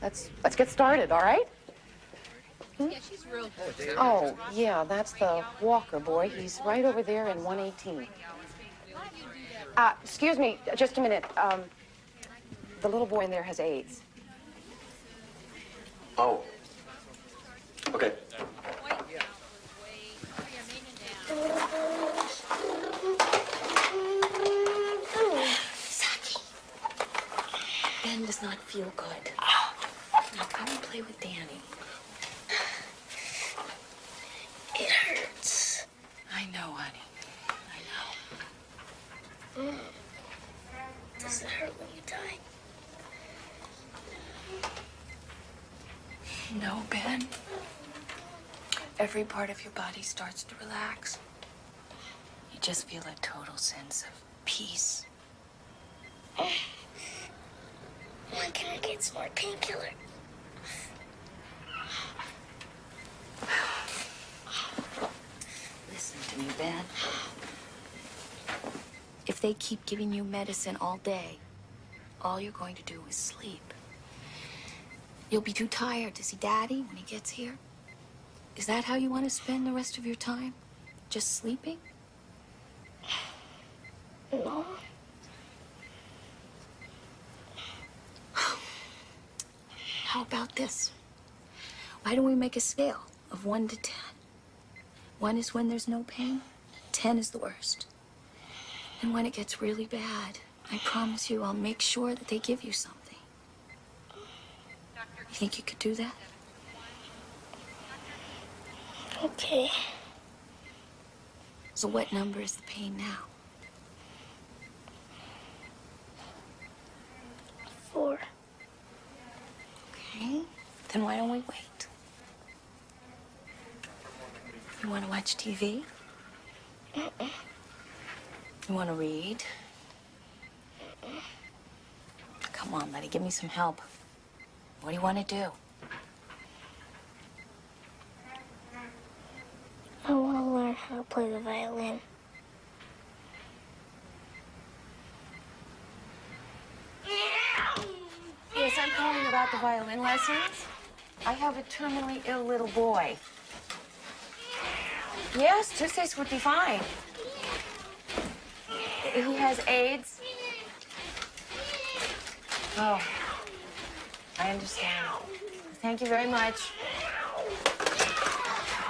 let's get started, all right? Yeah, she's real good. Oh, yeah, that's the Walker boy. He's right over there in 118. Excuse me, just a minute. The little boy in there has AIDS. Oh. Okay. Saki, Ben does not feel good. Now come and play with Danny. It hurts. I know, honey. I know. Does it hurt when you die? No, Ben. Every part of your body starts to relax. You just feel a total sense of peace. When can I get some more painkiller? Listen to me, Ben. If they keep giving you medicine all day, all you're going to do is sleep. You'll be too tired to see Daddy when he gets here. Is that how you want to spend the rest of your time? Just sleeping? No. How about this? Why don't we make a scale of 1 to 10? 1 is when there's no pain. 10 is the worst. And when it gets really bad, I promise you I'll make sure that they give you something. You think you could do that? Okay. So what number is the pain now? 4. Okay. Then why don't we wait? You want to watch TV? You want to read? Come on, Letty, give me some help. What do you want to do? I want to learn how to play the violin. Yes, I'm calling about the violin lessons. I have a terminally ill little boy. Yes, Tuesdays would be fine. He has AIDS. Oh, I understand. Thank you very much.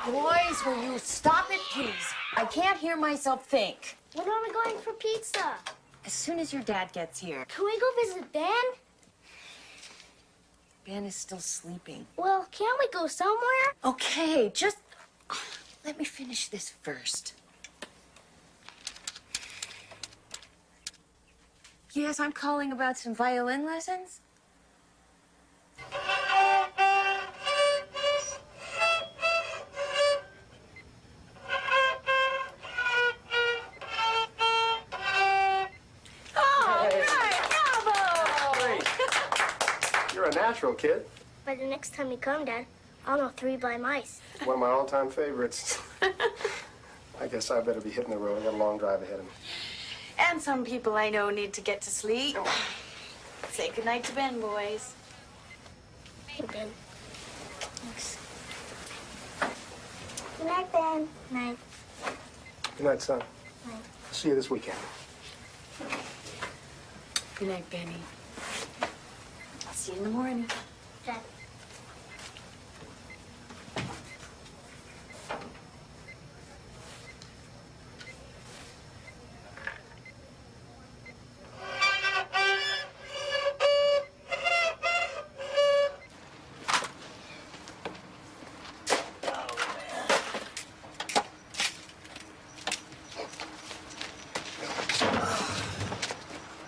Boys, will you stop it, please? I can't hear myself think. When are we going for pizza? As soon as your dad gets here. Can we go visit Ben? Ben is still sleeping. Well, can't we go somewhere? Okay, just let me finish this first. Yes, I'm calling about some violin lessons. You're a natural, kid. By the next time you come, Dad, I'll know 3 by mice. One of my all-time favorites. I guess I better be hitting the road. I got a long drive ahead of me. And some people I know need to get to sleep. Say goodnight to Ben, boys. Hey, Ben. Thanks. Good night, Ben. Night. Good night, son. Night. See you this weekend. Good night, Benny. I'll see you in the morning. Dad.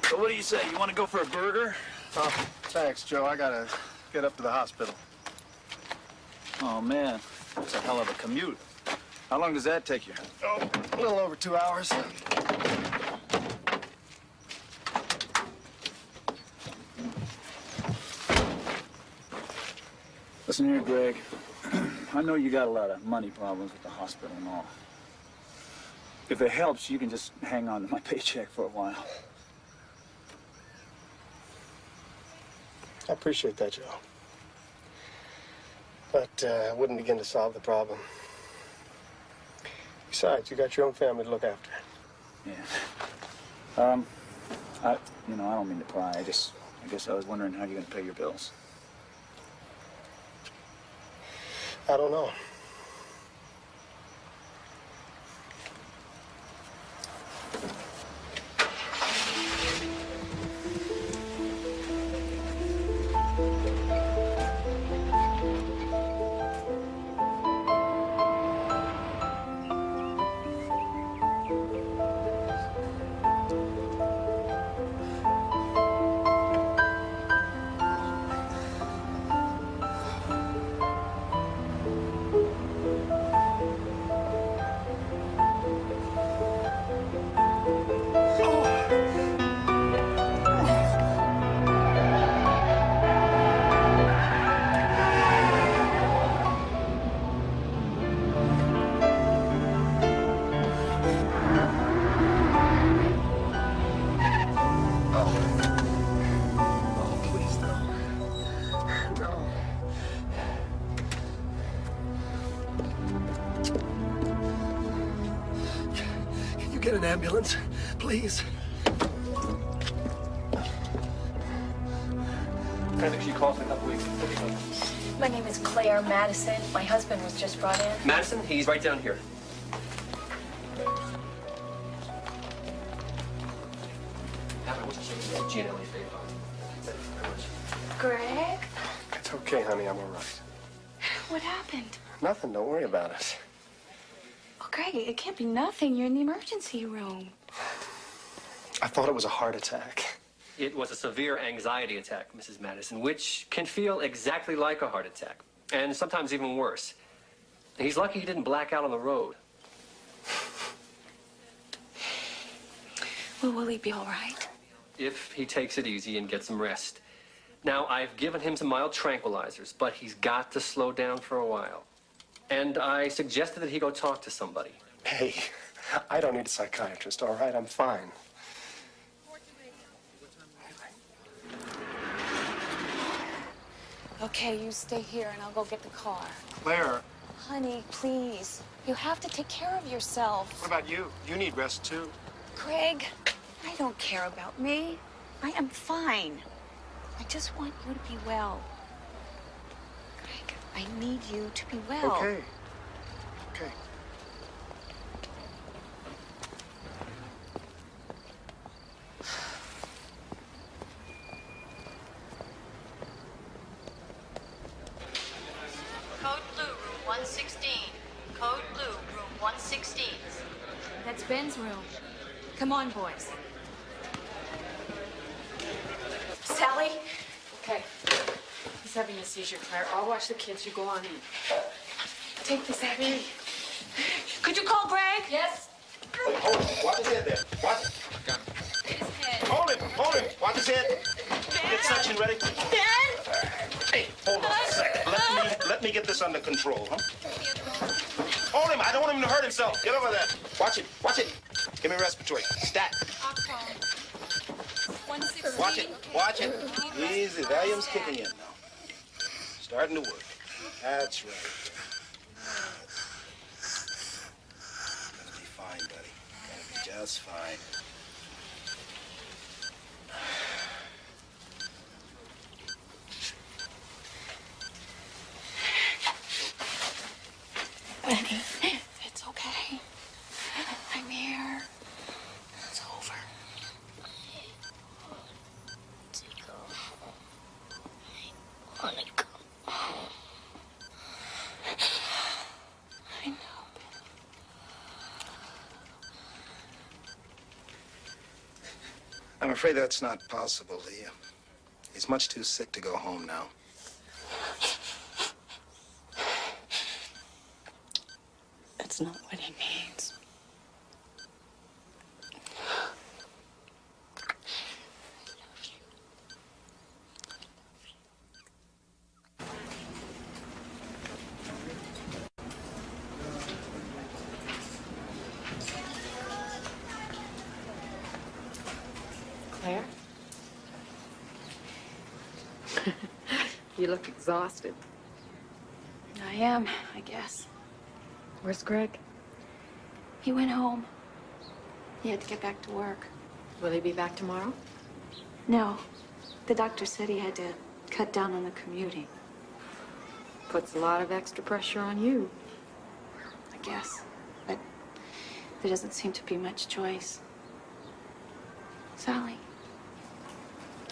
So what do you say? You want to go for a burger? Oh, thanks, Joe. I gotta get up to the hospital. Oh, man. That's a hell of a commute. How long does that take you? Oh, a little over 2 hours. Listen here, Greg. I know you got a lot of money problems with the hospital and all. If it helps, you can just hang on to my paycheck for a while. I appreciate that, Joe. But I wouldn't begin to solve the problem. Besides, you got your own family to look after. Yeah. I don't mean to pry. I guess I was wondering how you're going to pay your bills. I don't know. Get an ambulance, please. I think she calls in a couple weeks. My name is Claire Madison. My husband was just brought in. Madison, he's right down here. Greg? It's okay, honey. I'm all right. What happened? Nothing. Don't worry about it. Oh, Greg, it can't be nothing. You're in the emergency room. I thought it was a heart attack. It was a severe anxiety attack, Mrs. Madison, which can feel exactly like a heart attack, and sometimes even worse. He's lucky he didn't black out on the road. Well, will he be all right? If he takes it easy and gets some rest. Now, I've given him some mild tranquilizers, but he's got to slow down for a while. And I suggested that he go talk to somebody. Hey, I don't need a psychiatrist, all right? I'm fine. Okay, you stay here and I'll go get the car. Claire. Honey, please. You have to take care of yourself. What about you? You need rest, too. Craig, I don't care about me. I am fine. I just want you to be well. Craig, I need you to be well. Okay. Okay. Code blue, room 116. Code blue, room 116. That's Ben's room. Come on, boys. Sally? Okay. He's having a seizure, Claire. I'll watch the kids. You go on in. Take this, Abby. Could you call Greg? Yes. Hold him. Watch his head there. Watch it. Got him. Hold him. Hold him. Watch his head. Get suction ready. Hey, hold on a second. Let me get this under control, huh? Hold him. I don't want him to hurt himself. Get over there. Watch it. Watch it. Give me respiratory. Stat. Watch it. Watch it. Easy. Valium's kicking in now. Starting to work. That's right. Gonna be fine, buddy. Gonna be just fine. Benny, it's okay. I'm here. It's over. I want to go home. I know. I'm afraid that's not possible, Lee. He's much too sick to go home now. That's not what he means. Claire? You look exhausted. I am, I guess. Where's Greg? He went home. He had to get back to work. Will he be back tomorrow? No. The doctor said he had to cut down on the commuting. Puts a lot of extra pressure on you. I guess. But there doesn't seem to be much choice. Sally,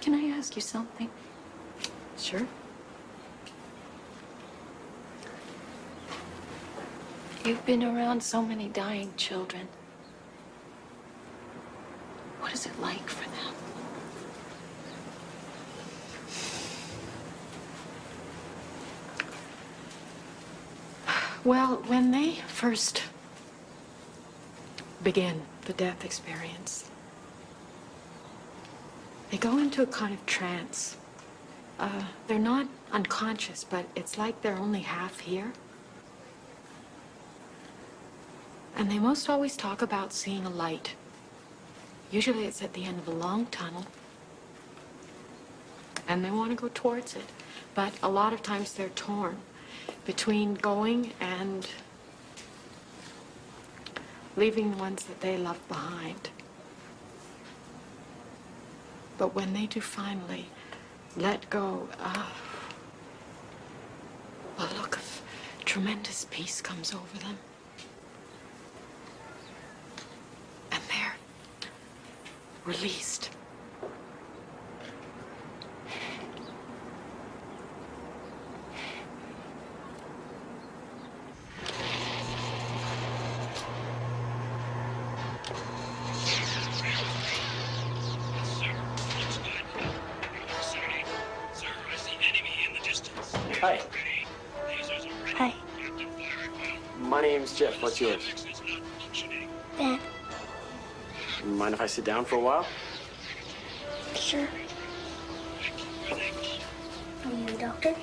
can I ask you something? Sure. You've been around so many dying children. What is it like for them? Well, when they first begin the death experience, they go into a kind of trance. They're not unconscious, but it's like they're only half here. And they most always talk about seeing a light. Usually it's at the end of a long tunnel. And they want to go towards it. But a lot of times they're torn between going and leaving the ones that they love behind. But when they do finally let go, a look of tremendous peace comes over them. And they're released. Hi. Hi. My name's Jeff. What's yours? Ben. Mind if I sit down for a while? Sure. Are you a doctor?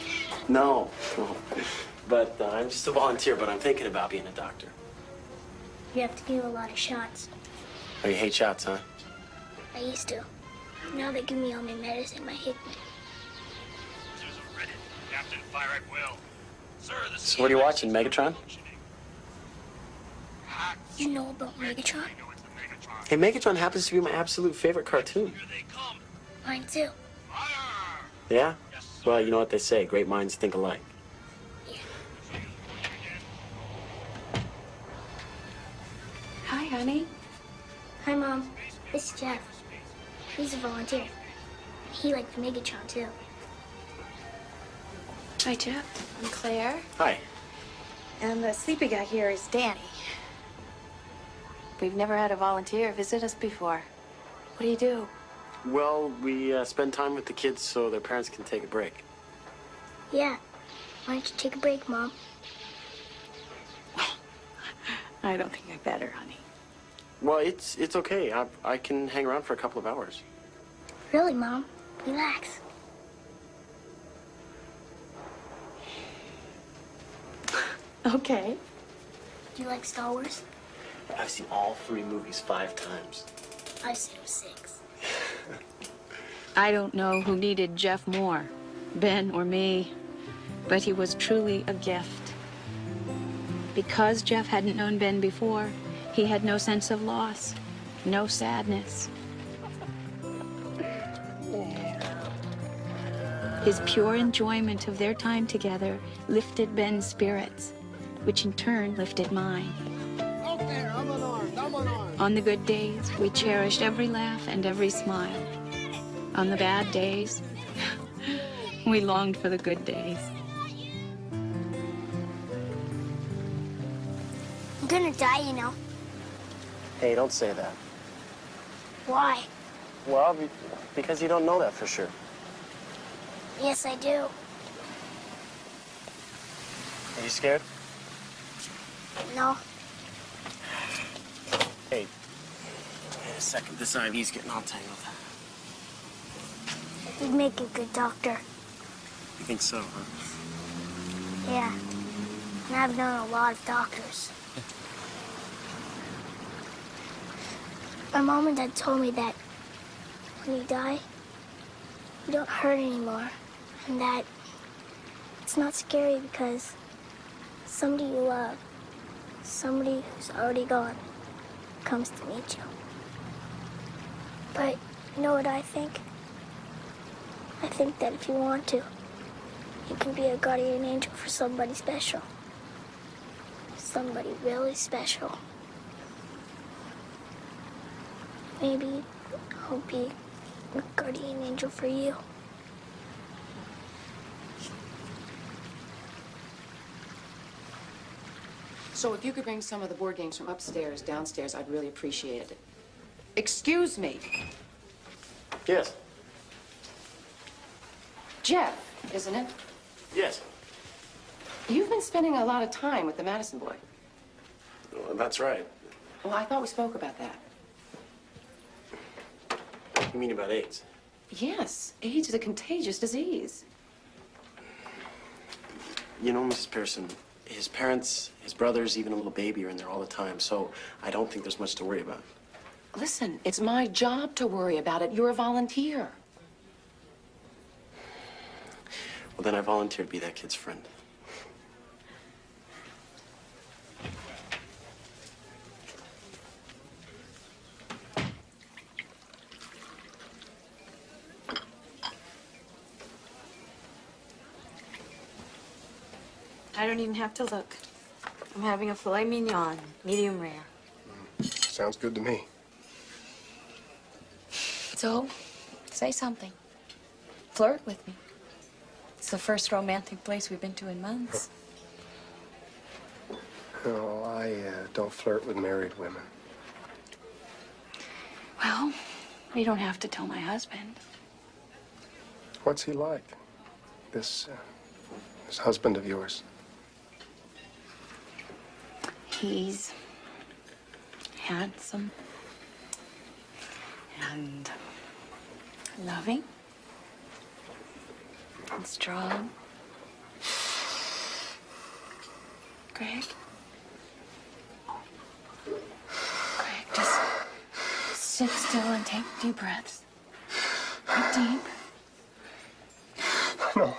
No. But I'm just a volunteer, but I'm thinking about being a doctor. You have to give a lot of shots. Oh, you hate shots, huh? I used to. Now they give me all my medicine, my hit me. So what are you watching, Megatron? You know about Megatron? Hey, Megatron happens to be my absolute favorite cartoon. Mine too. Yeah? Well, you know what they say, great minds think alike. Hi, honey. Hi, Mom. This is Jeff. He's a volunteer. He liked Megatron too. Hi, Jeff. I'm Claire. Hi. And the sleepy guy here is Danny. We've never had a volunteer visit us before. What do you do? Well, we spend time with the kids so their parents can take a break. Yeah. Why don't you take a break, Mom? I don't think I better, honey. Well, it's okay. I can hang around for a couple of hours. Really, Mom? Relax. Okay. Do you like Star Wars? I've seen all 3 movies 5 times. I've seen them 6. I don't know who needed Jeff more, Ben or me, but he was truly a gift. Because Jeff hadn't known Ben before, he had no sense of loss, no sadness. His pure enjoyment of their time together lifted Ben's spirits, which in turn lifted mine. On the good days, we cherished every laugh and every smile. On the bad days, we longed for the good days. I'm gonna die, you know. Hey, don't say that. Why? Well, because you don't know that for sure. Yes, I do. Are you scared? No. a second. This IV's getting all tangled. You'd make a good doctor. You think so, huh? Yeah. And I've known a lot of doctors. My mom and dad told me that when you die, you don't hurt anymore. And that it's not scary because somebody you love, somebody who's already gone, comes to meet you. But you know what I think? I think that if you want to, you can be a guardian angel for somebody special. Somebody really special. Maybe I'll be a guardian angel for you. So if you could bring some of the board games from upstairs downstairs, I'd really appreciate it. Excuse me. Yes. Jeff, isn't it? Yes. You've been spending a lot of time with the Madison boy. Well, that's right. Well, I thought we spoke about that. You mean about AIDS? Yes, AIDS is a contagious disease. You know, Mrs. Pearson, his parents, his brothers, even a little baby are in there all the time, so I don't think there's much to worry about. Listen, it's my job to worry about it. You're a volunteer. Well, then I volunteer to be that kid's friend. I don't even have to look. I'm having a filet mignon, medium rare. Sounds good to me. So, say something. Flirt with me. It's the first romantic place we've been to in months. No, I don't flirt with married women. Well, you don't have to tell my husband. What's he like? This husband of yours? He's handsome and loving and strong. Greg? Greg, just sit still and take deep breaths. Breathe deep. No,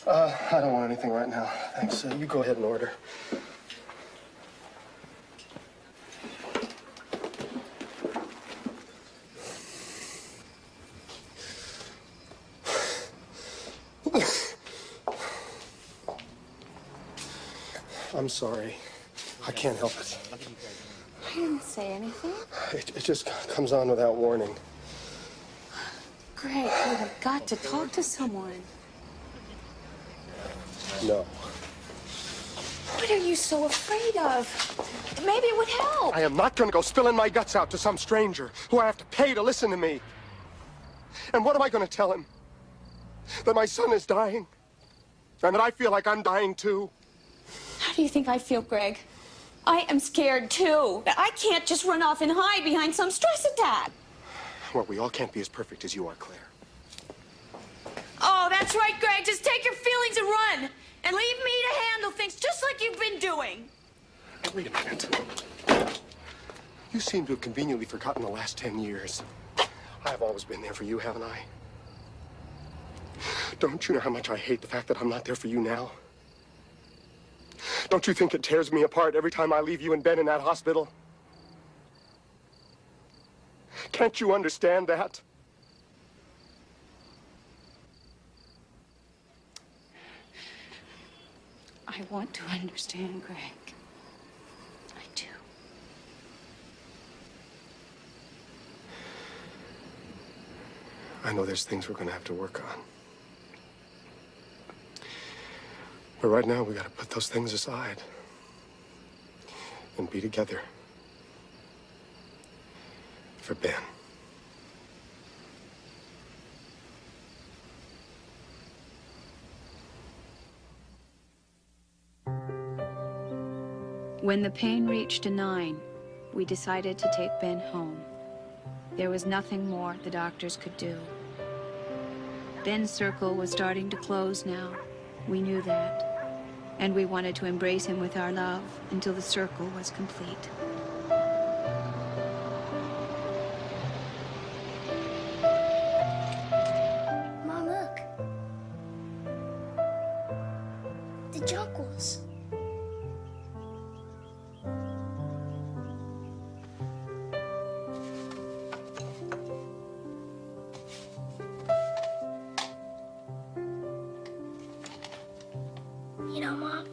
I don't want anything right now. Thanks. You go ahead and order. I'm sorry. I can't help it. I didn't say anything. It just comes on without warning. Greg, you have got to talk to someone. No. What are you so afraid of? Maybe it would help. I am not going to go spilling my guts out to some stranger who I have to pay to listen to me. And what am I going to tell him? That my son is dying? And that I feel like I'm dying too? How do you think I feel, Greg? I am scared too. I can't just run off and hide behind some stress attack. Well, we all can't be as perfect as you are, Claire. Oh, that's right, Greg. Just take your feelings and run. And leave me to handle things just like you've been doing. Now, wait a minute. You seem to have conveniently forgotten the last 10 years. I've always been there for you, haven't I? Don't you know how much I hate the fact that I'm not there for you now? Don't you think it tears me apart every time I leave you in bed in that hospital? Can't you understand that? I want to understand, Greg. I do. I know there's things we're going to have to work on. But right now, we got to put those things aside and be together for Ben. When the pain reached a 9, we decided to take Ben home. There was nothing more the doctors could do. Ben's circle was starting to close now. We knew that. And we wanted to embrace him with our love until the circle was complete. Mom, look. The jonquils. You know, Mom,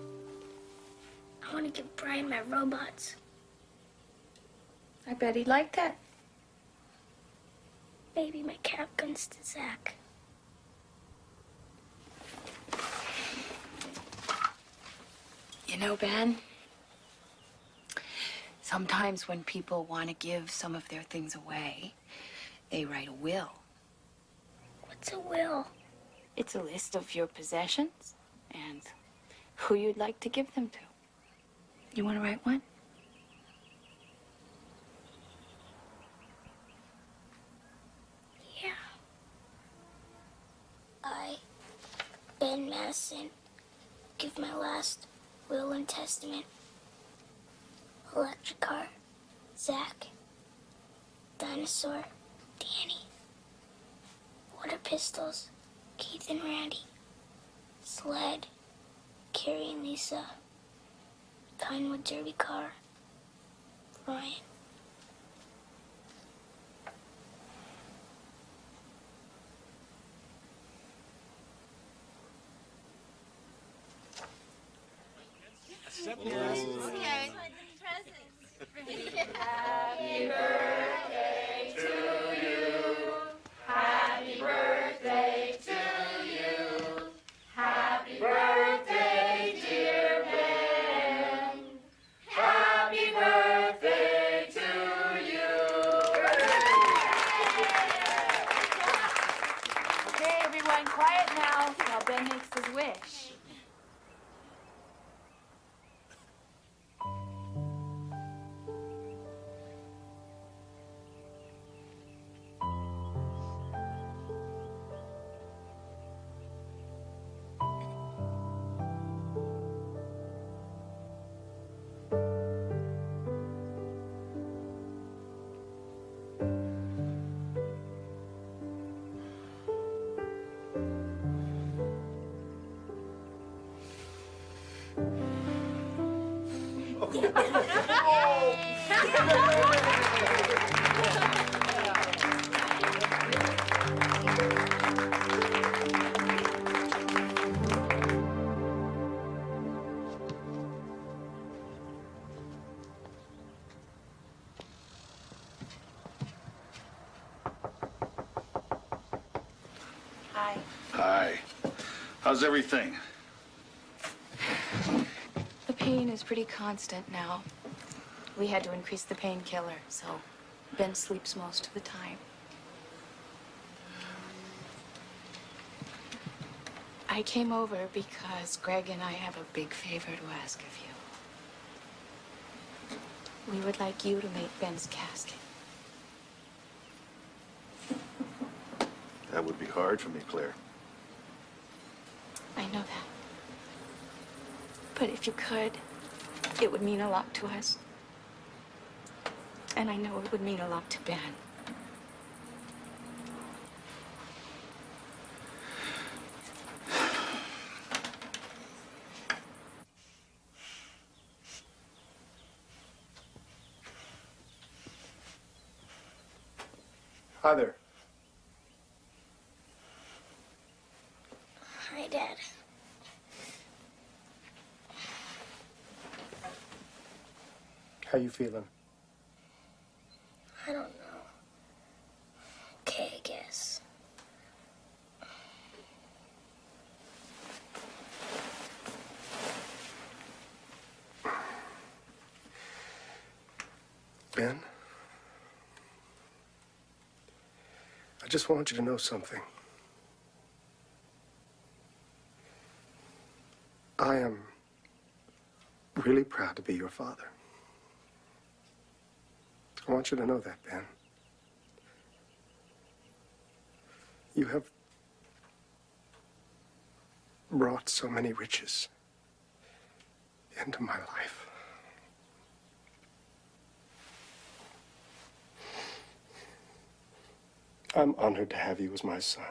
I want to give Brian my robots. I bet he'd like that. Maybe my cap guns to Zach. You know, Ben, sometimes when people want to give some of their things away, they write a will. What's a will? It's a list of your possessions and who you'd like to give them to. You want to write one? Yeah. I, Ben Madison, give my last will and testament. Electric car, Zach, dinosaur, Danny. Water pistols, Keith and Randy. Sled, Carrie and Lisa. Pinewood derby car, Ryan. Okay. Happy birthday to you. Happy birthday to you. Happy birthday, dear Ben. Happy birthday to you. Okay, everyone, quiet now while Ben makes his wish. Hi. Hi. How's everything? The pain is pretty constant now. We had to increase the painkiller, so Ben sleeps most of the time. I came over because Greg and I have a big favor to ask of you. We would like you to make Ben's casket. That would be hard for me, Claire. I know that. But if you could, it would mean a lot to us. And I know it would mean a lot to Ben. Hi there. Hi, Dad. How you feeling? I don't know. Okay, I guess. Ben? I just want you to know something. I am really proud to be your father. I want you to know that, Ben. You have brought so many riches into my life. I'm honored to have you as my son.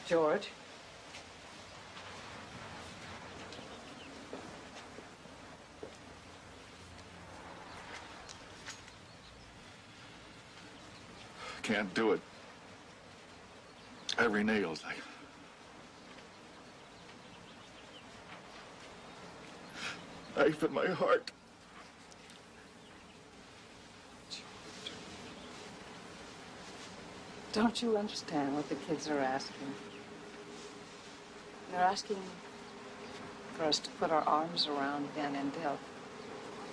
George? Can't do it. Every nail's like knife in my heart. Don't you understand what the kids are asking? They're asking for us to put our arms around Ben and Deb,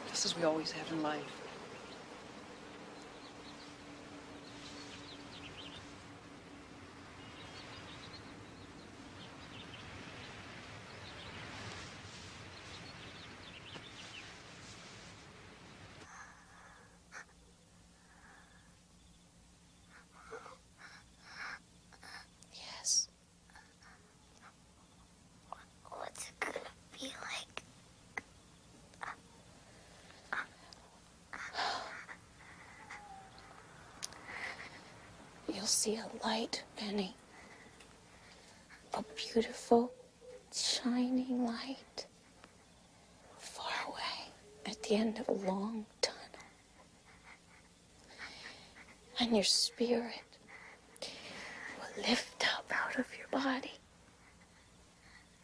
just as we always have in life. Yes. What's it gonna be like? You'll see a light, Benny. A beautiful, shining light. Far away, at the end of a long tunnel. And your spirit will lift up out of your body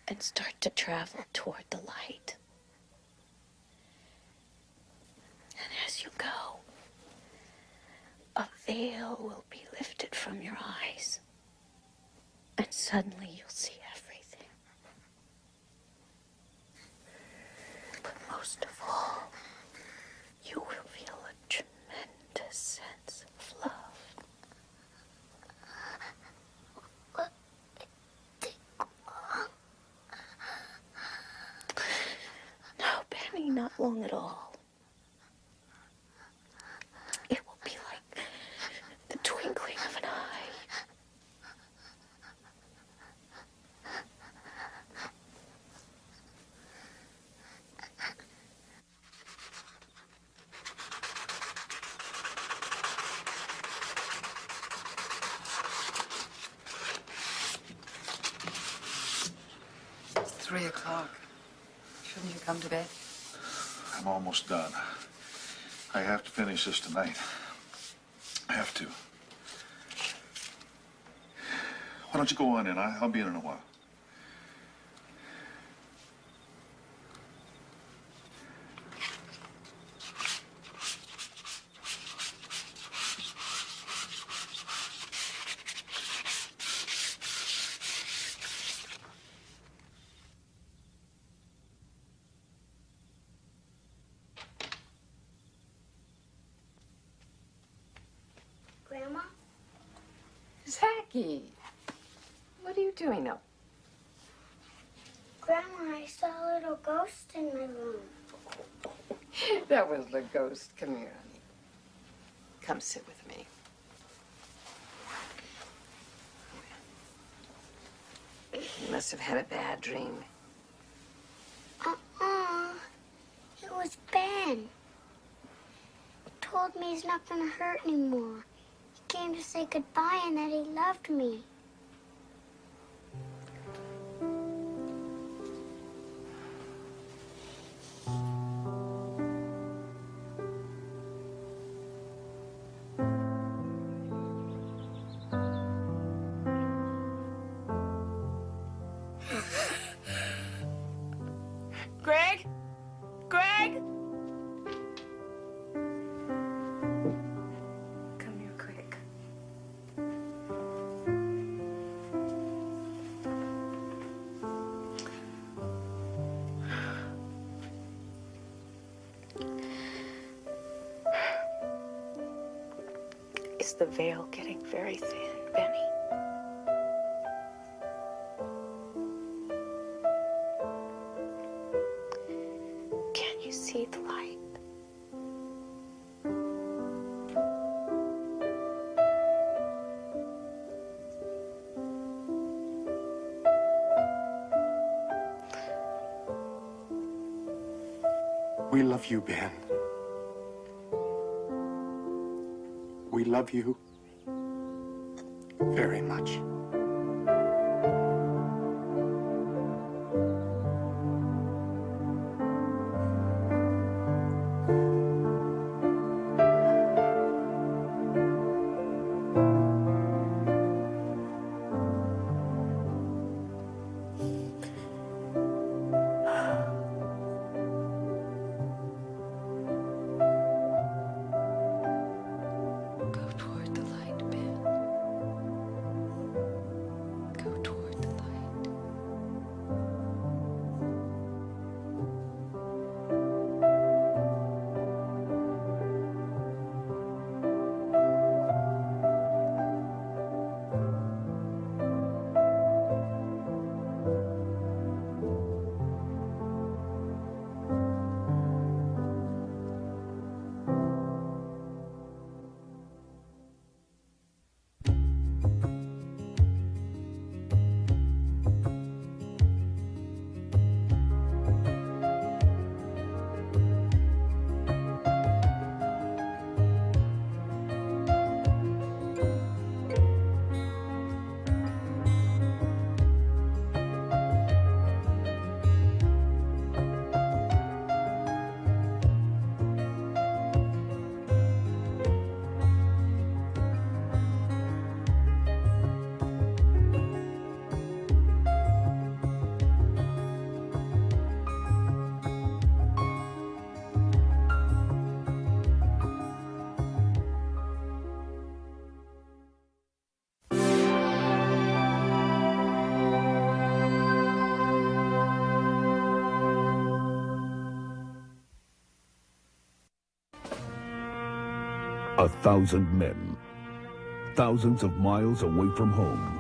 and start to travel toward the light. And as you go, a veil will be lifted from your eyes. And suddenly you'll see everything. But most of all, you will feel a tremendous sense of love. Will it take long? No, Benny, not long at all. It will be like the twinkling of an eye. It's 3 o'clock. Shouldn't you come to bed? I'm almost done. I have to finish this tonight. I have to. Why don't you go on in? I'll be in a while. Grandma? Zachy, what are you doing up? Grandma, I saw a little ghost in my room. That was the ghost. Come here, honey. Come sit with me. You must have had a bad dream. It was Ben. He told me he's not gonna hurt anymore. He came to say goodbye and that he loved me. Is the veil getting very thin, Benny? Can you see the light? We love you, Ben. We love you very much. A thousand men, thousands of miles away from home,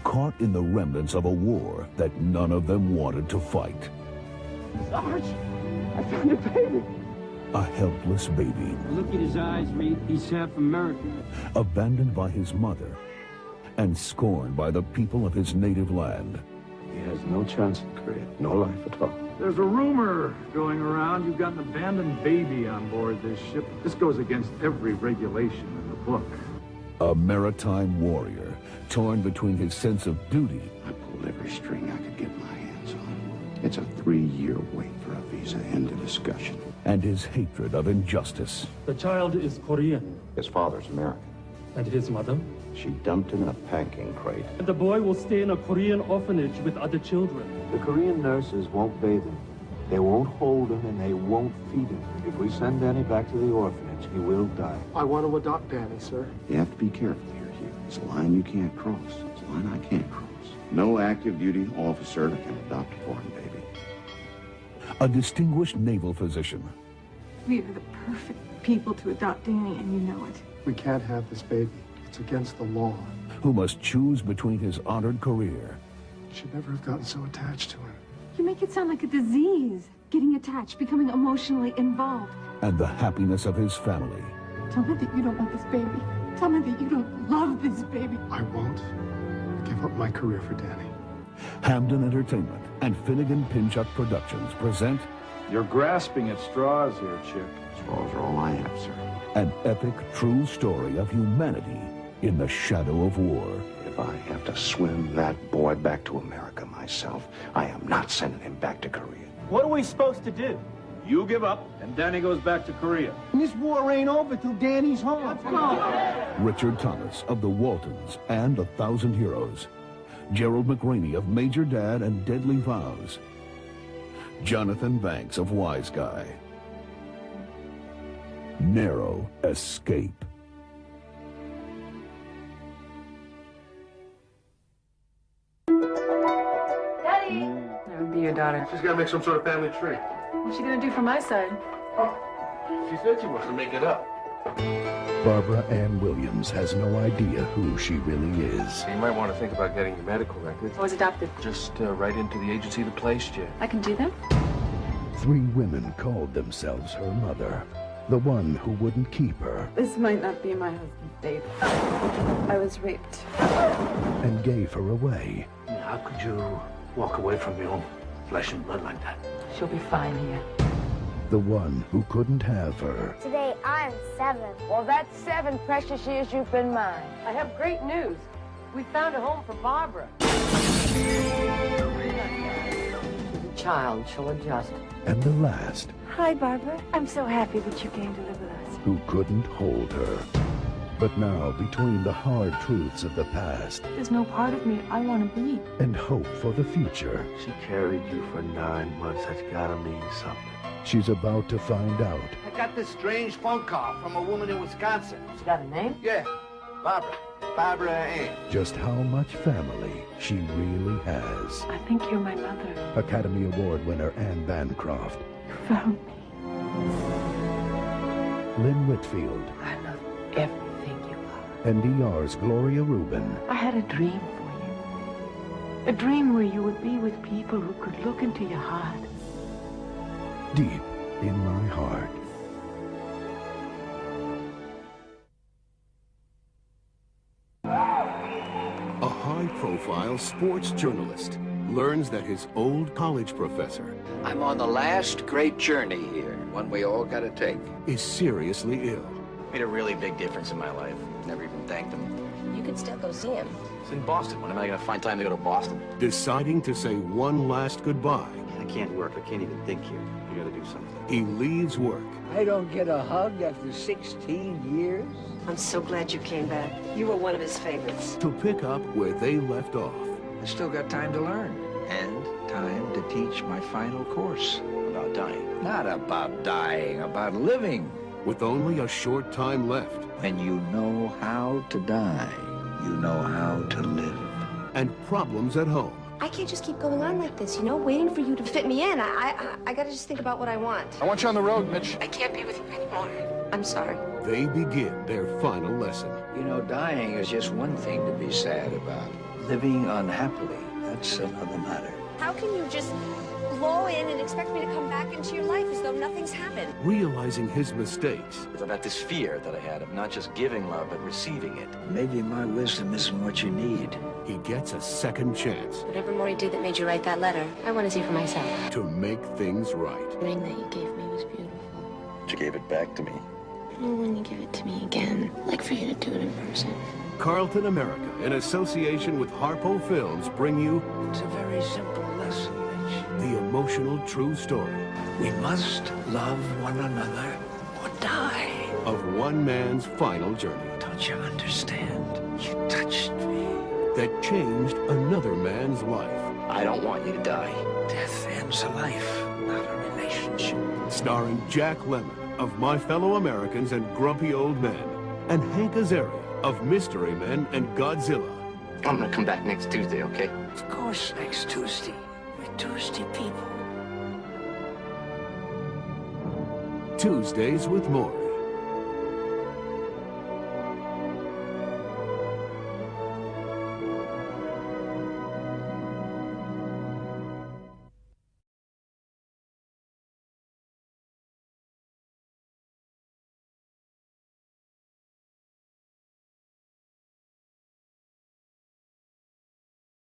caught in the remnants of a war that none of them wanted to fight. Sarge, I found a baby. A helpless baby. Look at his eyes, Reed. He's half American. Abandoned by his mother and scorned by the people of his native land. He has no chance in Korea. No life at all. There's a rumor going around you've got an abandoned baby on board this ship. This goes against every regulation in the book. A maritime warrior, torn between his sense of duty. I pulled every string I could get my hands on. It's a 3-year wait for a visa. End of discussion. And his hatred of injustice. The child is Korean. His father's American. And his mother? She dumped him in a packing crate. And the boy will stay in a Korean orphanage with other children. The Korean nurses won't bathe him. They won't hold him and they won't feed him. If we send Danny back to the orphanage, he will die. I want to adopt Danny, sir. You have to be careful here, Hugh. It's a line you can't cross. It's a line I can't cross. No active duty officer can adopt a foreign baby. A distinguished naval physician. We are the perfect people to adopt Danny, and you know it. We can't have this baby. It's against the law. Who must choose between his honored career. Should never have gotten so attached to him. You make it sound like a disease. Getting attached, becoming emotionally involved. And the happiness of his family. Tell me that you don't want this baby. Tell me that you don't love this baby. I won't give up my career for Danny. Hamden Entertainment and Finnegan Pinchuk Productions present... You're grasping at straws here, Chick. Straws are all I have, sir. An epic, true story of humanity in the shadow of war. If I have to swim that boy back to America myself, I am not sending him back to Korea. What are we supposed to do? You give up, and Danny goes back to Korea. And this war ain't over till Danny's home. Let's go. Richard Thomas of the Waltons and 1,000 Heroes. Gerald McRaney of Major Dad and Deadly Vows. Jonathan Banks of Wise Guy. Narrow Escape. Daddy! That would be your daughter. She's got to make some sort of family tree. What's she gonna do for my side? She said she wants to make it up. Barbara Ann Williams has no idea who she really is. You might want to think about getting your medical records. I was adopted. Just write into the agency that placed you. I can do that. 3 women called themselves her mother, the one who wouldn't keep her, This might not be my husband, Dave. I was raped. and gave her away. How could you walk away from your own flesh and blood like that? She'll be fine here. The one who couldn't have her. Today I'm 7. Well, that's 7 precious years you've been mine. I have great news. We found a home for Barbara. She's a child. She'll adjust. And the last, Hi, Barbara. I'm so happy that you came to live with us. who couldn't hold her. But now, between the hard truths of the past There's no part of me I want to be. and hope for the future, She carried you for 9 months. That's gotta mean something. she's about to find out I got this strange phone call from a woman in Wisconsin. She got a name? Yeah, Barbara. Barbara Ann. just how much family she really has. I think you're my mother. Academy Award winner Anne Bancroft, You found me. Lynn Whitfield, I love everything you are. and ER's Gloria Rubin. I had a dream for you. A dream where you would be with people who could look into your heart. Deep in my heart. A high-profile sports journalist learns that his old college professor I'm on the last great journey here, one we all gotta take. is seriously ill. Made a really big difference in my life. Never even thanked him. You could still go see him. It's in Boston. When am I going to find time to go to Boston? Deciding to say one last goodbye, I can't work. I can't even think here. You got to do something. he leaves work I don't get a hug after 16 years? I'm so glad you came back. You were one of his favorites. to pick up where they left off. I still got time to learn and time to teach my final course. About dying. Not about dying, about living. With only a short time left. When you know how to die, you know how to live. And problems at home. I can't just keep going on like this, you know, waiting for you to fit me in. I gotta just think about what I want. I want you on the road, Mitch. I can't be with you anymore. I'm sorry. They begin their final lesson. You know, dying is just one thing to be sad about. Living unhappily, that's another matter. How can you just blow in and expect me to come back into your life as though nothing's happened? Realizing his mistakes. It's about this fear that I had of not just giving love, but receiving it. Maybe my wisdom isn't what you need. He gets a second chance Whatever Maury did that made you write that letter, I want to see for myself. to make things right. The ring that you gave me was beautiful. You gave it back to me. Well, when you give it to me again, I'd like for you to do it in person. Carlton America, in association with Harpo Films, bring you It's a very simple lesson, Mitch. the emotional true story We must love one another or die. of one man's final journey Don't you understand? You touched me. that changed another man's life. I don't want you to die. Death ends a life, not a relationship. Starring Jack Lemmon of My Fellow Americans and Grumpy Old Men, and Hank Azaria of Mystery Men and Godzilla. I'm gonna come back next Tuesday, okay? Of course, next Tuesday. We're Tuesday people. Tuesdays with Maury.